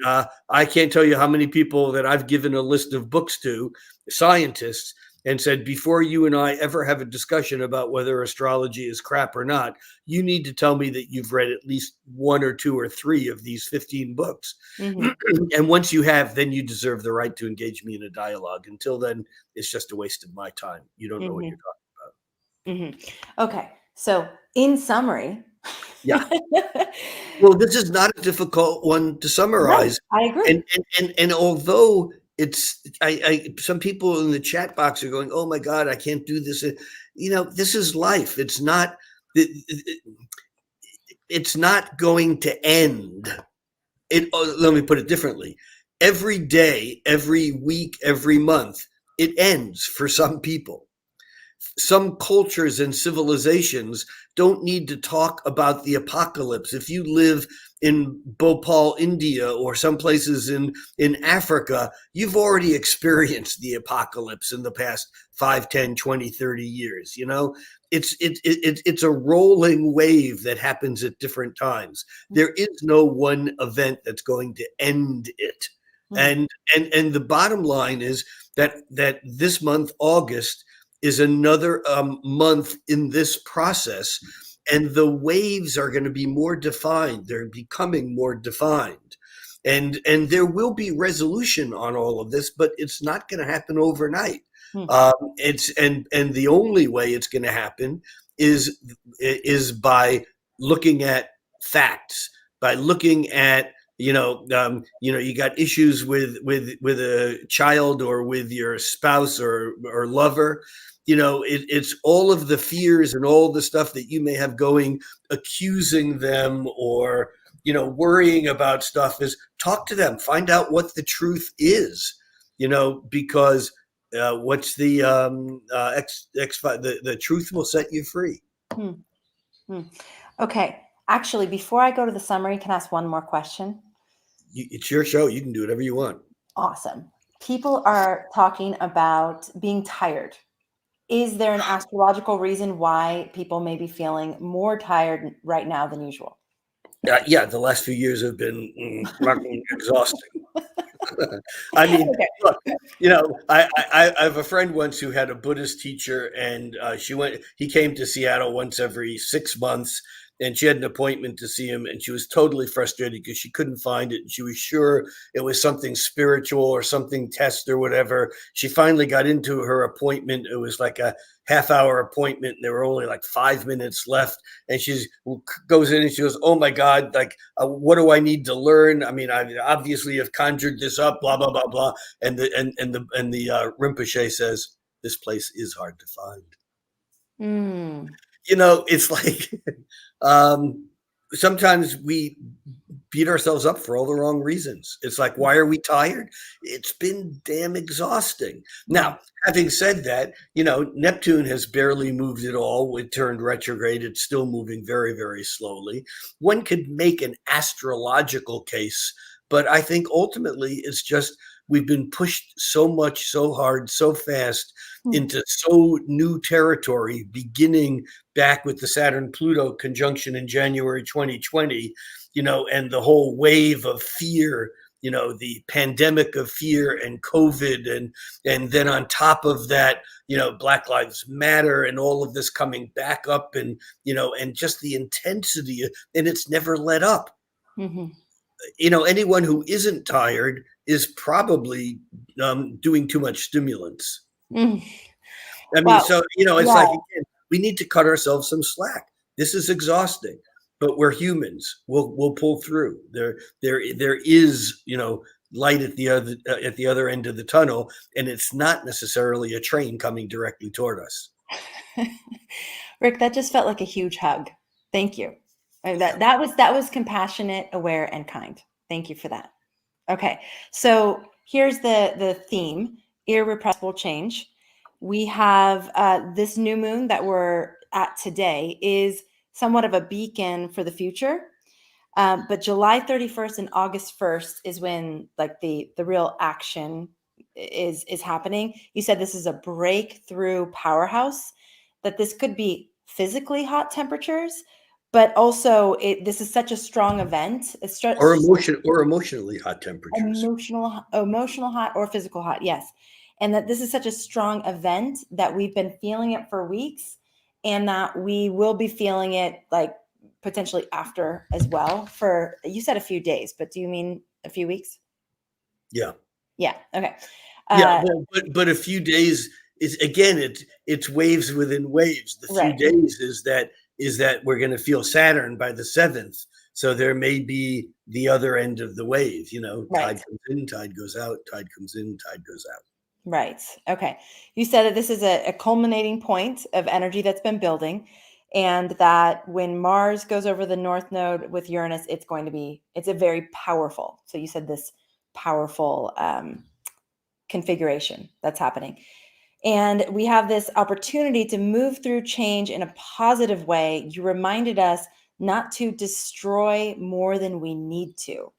S3: I can't tell you how many people that I've given a list of books to, scientists, and said, before you and I ever have a discussion about whether astrology is crap or not, you need to tell me that you've read at least 1 or 2 or 3 of these 15 books.
S1: Mhm.
S3: And once you have, then you deserve the right to engage me in a dialogue. Until then, it's just a waste of my time. You don't know what you're talking about.
S1: Mhm. Okay. So, in summary,
S3: Yeah. Well, this is not a difficult one to
S1: right,
S3: summarize.
S1: I agree.
S3: And although it's, some people in the chat box are going, "Oh my God, I can't do this." This is life. It's not going to end. Let me put it differently. Every day, every week, every month, it ends for some people. Some cultures and civilizations don't need to talk about the apocalypse. If you live in Bhopal, India, or some places in Africa, you've already experienced the apocalypse in the past 5, 10, 20, 30 years. It's a rolling wave that happens at different times. There is no one event that's going to end it.
S1: Mm.
S3: And the bottom line is that this month, August, is another month in this process, and the waves are going to be more defined. They're becoming more defined, and there will be resolution on all of this, but it's not going to happen overnight.
S1: Mm.
S3: And the only way it's going to happen is by looking at facts, by looking at you got issues with a child or with your spouse or lover. It's all of the fears and all the stuff that you may have going, accusing them or worrying about stuff. Is talk to them, find out what the truth is. Because what's the the truth will set you free.
S1: Hmm. Hmm. Okay. Actually, before I go to the summary, can I ask one more question?
S3: It's your show. You can do whatever you want.
S1: Awesome. People are talking about being tired. Is there an astrological reason why people may be feeling more tired right now than usual?
S3: Yeah, the last few years have been exhausting. I mean,
S1: Okay.
S3: look, I have a friend once who had a Buddhist teacher, and he came to Seattle once every 6 months, and she had an appointment to see him, and she was totally frustrated because she couldn't find it, and she was sure it was something spiritual or something test or whatever. She finally got into her appointment. It was like a half-hour appointment, and there were only like 5 minutes left, and she goes in and she goes, "Oh my God, like, what do I need to learn? I mean, I obviously have conjured this up, blah blah blah blah." And the Rinpoche says, "This place is hard to find."
S1: Mm.
S3: It's like sometimes we beat ourselves up for all the wrong reasons. It's like, why are we tired? It's been damn exhausting. Now, having said that, Neptune has barely moved at all. It turned retrograde. It's still moving very, very slowly. One could make an astrological case, but I think ultimately it's just we've been pushed so much, so hard, so fast into so new territory, beginning back with the Saturn-Pluto conjunction in January 2020, and the whole wave of fear, the pandemic of fear and COVID, and then on top of that, Black Lives Matter and all of this coming back up, and just the intensity, and it's never let up.
S1: Mm-hmm.
S3: Anyone who isn't tired is probably doing too much stimulants.
S1: Mm.
S3: I mean,
S1: Wow.
S3: so, it's like, again, we need to cut ourselves some slack. This is exhausting, but we're humans. We'll pull through. There is, light at the other end of the tunnel, and it's not necessarily a train coming directly toward us.
S1: Rick, that just felt like a huge hug. Thank you. That was compassionate, aware, and kind. Thank you for that. Okay, so here's the theme: irrepressible change. We have this new moon that we're at today is somewhat of a beacon for the future. But July 31st and August 1st is when like the real action is happening. You said this is a breakthrough powerhouse, that this could be physically hot temperatures, but also this is such a strong event. It's
S3: or emotionally hot temperatures.
S1: Emotional hot or physical hot, yes. and that this is such a strong event that we've been feeling it for weeks, and that we will be feeling it like potentially after as well for, you said a few days, but do you mean a few weeks?
S3: Yeah.
S1: Yeah. Okay.
S3: Yeah, well, but a few days is, again, it's waves within waves. The few
S1: Right.
S3: days is that we're going to feel Saturn by the 7th, so there may be the other end of the wave.
S1: Right.
S3: Tide comes in, tide goes out, tide comes in, tide goes out.
S1: Right. Okay. You said that this is a culminating point of energy that's been building, and that when Mars goes over the North Node with Uranus, it's a very powerful. So you said this powerful configuration that's happening. And we have this opportunity to move through change in a positive way. You reminded us not to destroy more than we need to.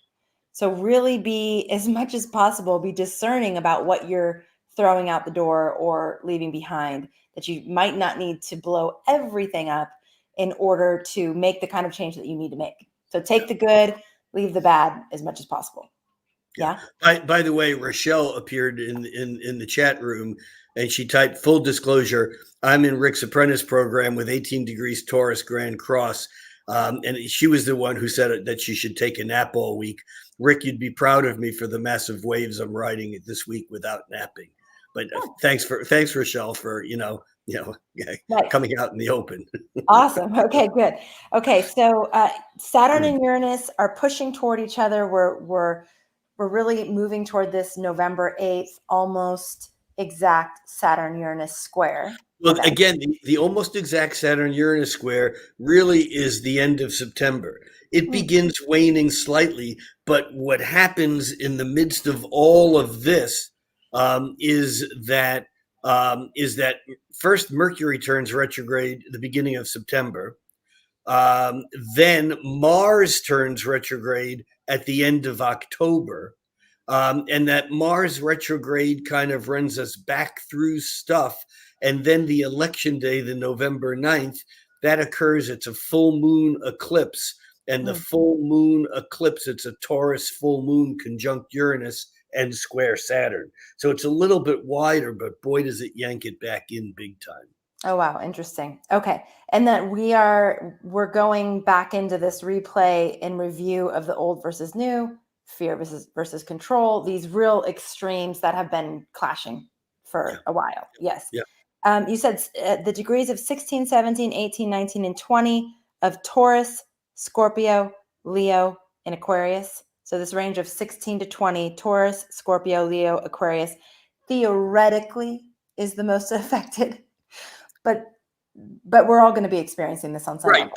S1: So really be, as much as possible, be discerning about what you're throwing out the door or leaving behind, that you might not need to blow everything up in order to make the kind of change that you need to make. So take the good, leave the bad as much as possible. Yeah.
S3: By the way, Rochelle appeared in the chat room, and she typed, "Full disclosure, I'm in Rick's apprentice program with 18 degrees Taurus Grand Cross." And she was the one who said that she should take a nap all week. Rick, you'd be proud of me for the massive waves I'm riding this week without napping. But thanks, Rochelle, for
S1: Right.
S3: coming out in the open.
S1: Awesome. Okay, good. Okay, so Saturn and Uranus are pushing toward each other. We're really moving toward this November 8th, almost exact Saturn-Uranus square.
S3: Well,
S1: event.
S3: again, the almost exact Saturn-Uranus square really is the end of September. It begins waning slightly, but what happens in the midst of all of this is that first Mercury turns retrograde at the beginning of September. Then Mars turns retrograde at the end of October. And that Mars retrograde kind of runs us back through stuff. And then the election day, the November 9th, that occurs. It's a full moon eclipse. And the full moon eclipse, it's a Taurus full moon conjunct Uranus and square Saturn. So it's a little bit wider, but boy, does it yank it back in big time.
S1: Oh, wow. Interesting. Okay. And then we're going back into this replay and review of the old versus new, fear versus control, these real extremes that have been clashing for a while. Yes.
S3: Yeah.
S1: You said the degrees of 16, 17, 18, 19, and 20 of Taurus, Scorpio, Leo, and Aquarius. So this range of 16 to 20, Taurus, Scorpio, Leo, Aquarius, theoretically is the most affected. But we're all going to be experiencing this on some level.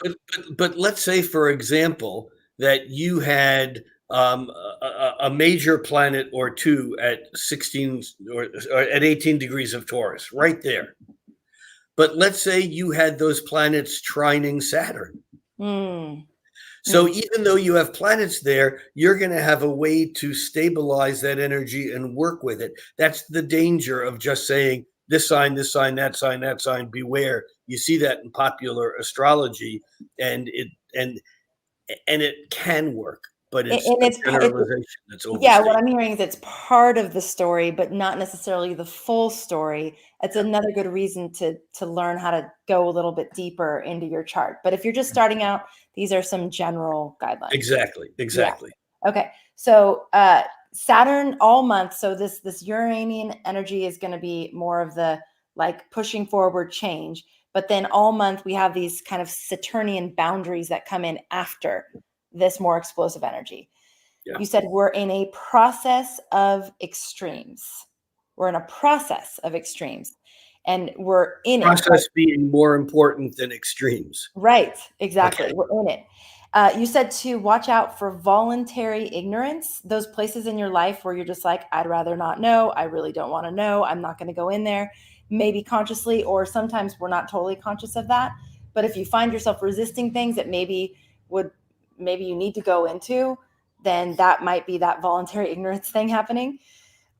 S3: But let's say, for example, that you had a major planet or two at 16 or at 18 degrees of Taurus, right there. But let's say you had those planets trining Saturn. So even though you have planets there, you're going to have a way to stabilize that energy and work with it. That's the danger of just saying, this sign, that sign, beware. You see that in popular astrology, and it can work, but it's a generalization that's overstated.
S1: Yeah, what I'm hearing is it's part of the story, but not necessarily the full story. It's another good reason to learn how to go a little bit deeper into your chart. But if you're just starting out, these are some general guidelines.
S3: Exactly.
S1: Yeah. Okay, so Saturn all month. So this Uranian energy is going to be more of the like pushing forward change. But then all month we have these kind of Saturnian boundaries that come in after this more explosive energy. Yeah. You said we're in a process of extremes. And we're in it.
S3: Process being more important than extremes.
S1: Right, exactly. Okay. We're in it. You said to watch out for voluntary ignorance, those places in your life where you're just like, I'd rather not know. I really don't want to know. I'm not going to go in there, maybe consciously, or sometimes we're not totally conscious of that. But if you find yourself resisting things that maybe you need to go into, then that might be that voluntary ignorance thing happening.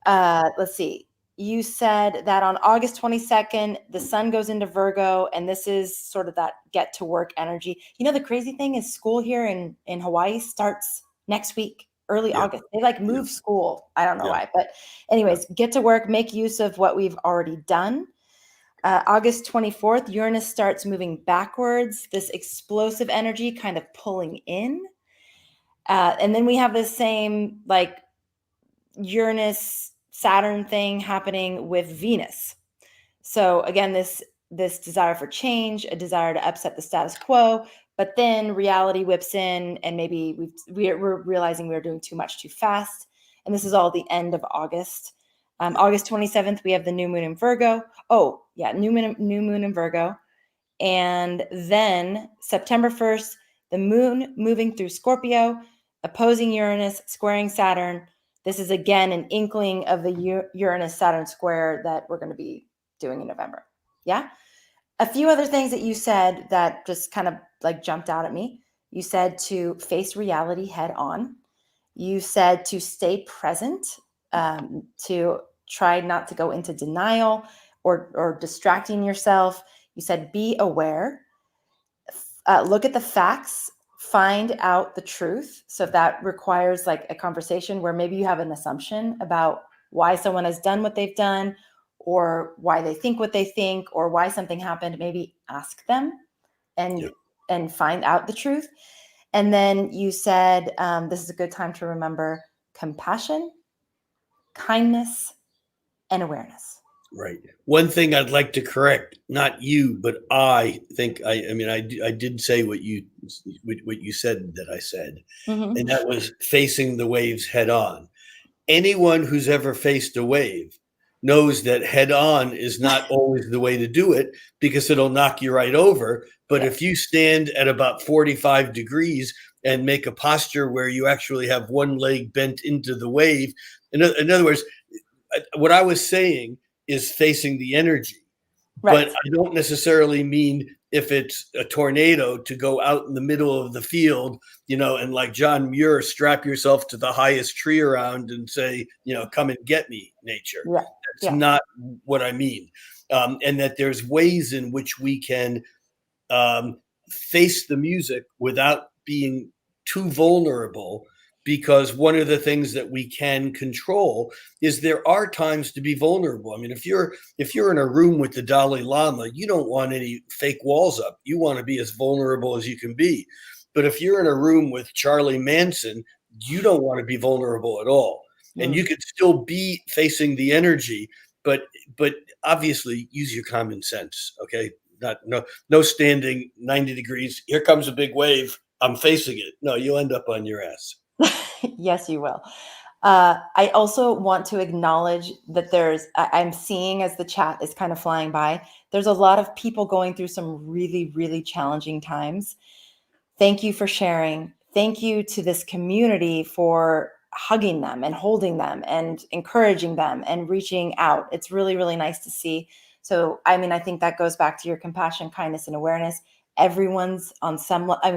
S1: Let's see. You said that on August 22nd, the sun goes into Virgo, and this is sort of that get to work energy. You know, the crazy thing is school here in Hawaii starts next week. early
S3: Yeah.
S1: August. They like move school. I don't know
S3: Yeah.
S1: why, but anyways, get to work, make use of what we've already done. August 24th, Uranus starts moving backwards, this explosive energy kind of pulling in. And then we have the same like Uranus Saturn thing happening with Venus. So again, this desire for change, a desire to upset the status quo, but then reality whips in, and maybe we're realizing we're doing too much too fast. And this is all the end of August. August 27th, we have the new moon in Virgo. Oh yeah, new moon in Virgo. And then September 1st, the moon moving through Scorpio, opposing Uranus, squaring Saturn. This is again an inkling of the Uranus Saturn square that we're going to be doing in November. Yeah. A few other things that you said that just kind of like jumped out at me. You said to face reality head on. You said to stay present, to try not to go into denial or distracting yourself. You said be aware, look at the facts, find out the truth. So if that requires like a conversation where maybe you have an assumption about why someone has done what they've done, or why they think what they think, or why something happened, maybe ask them and find out the truth. And then you said this is a good time to remember compassion, kindness, and awareness.
S3: Right. One thing I'd like to correct, not you, but I think I did say what you said that I said,
S1: Mm-hmm.
S3: and that was facing the waves head on. Anyone who's ever faced a wave knows that head on is not always the way to do it, because it'll knock you right over. But if you stand at about 45 degrees and make a posture where you actually have one leg bent into the wave, in other words, what I was saying is facing the energy.
S1: Right.
S3: But I don't necessarily mean if it's a tornado to go out in the middle of the field, and like John Muir, strap yourself to the highest tree around and say, come and get me, nature.
S1: Yeah.
S3: That's not what I mean. And that there's ways in which we can face the music without being too vulnerable, because one of the things that we can control is there are times to be vulnerable. I mean, if you're in a room with the Dalai Lama, you don't want any fake walls up. You want to be as vulnerable as you can be. But if you're in a room with Charlie Manson, you don't want to be vulnerable at all. And you could still be facing the energy, but obviously use your common sense. Okay. No standing 90 degrees. Here comes a big wave. I'm facing it. No, you'll end up on your ass.
S1: Yes, you will. I also want to acknowledge that I'm seeing, as the chat is kind of flying by, there's a lot of people going through some really, really challenging times. Thank you for sharing. Thank you to this community for hugging them and holding them and encouraging them and reaching out. It's really, really nice to see. So, I think that goes back to your compassion, kindness, and awareness. Everyone's on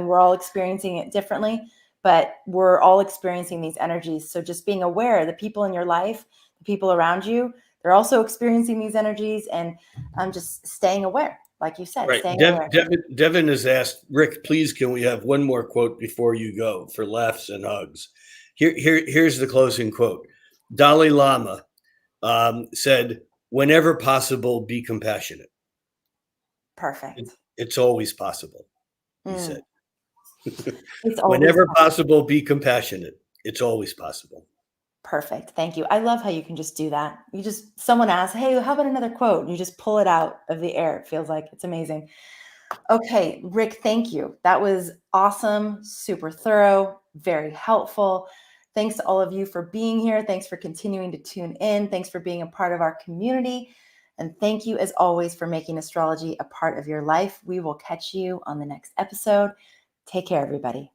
S1: we're all experiencing it differently, but we're all experiencing these energies. So just being aware, the people in your life, the people around you, they're also experiencing these energies, and just staying aware, like you said,
S3: Right.
S1: staying aware.
S3: Devin has asked, Rick, please, can we have one more quote before you go for laughs and hugs? Here's the closing quote. Dalai Lama said, "Whenever possible, be compassionate."
S1: Perfect.
S3: It's always possible, he said.
S1: It's always
S3: Whenever possible, be compassionate. It's always possible.
S1: Perfect. Thank you. I love how you can just do that. Someone asks, hey, how about another quote? And you just pull it out of the air. It feels like it's amazing. Okay, Rick, thank you. That was awesome, super thorough, very helpful. Thanks to all of you for being here. Thanks for continuing to tune in. Thanks for being a part of our community. And thank you, as always, for making astrology a part of your life. We will catch you on the next episode. Take care, everybody.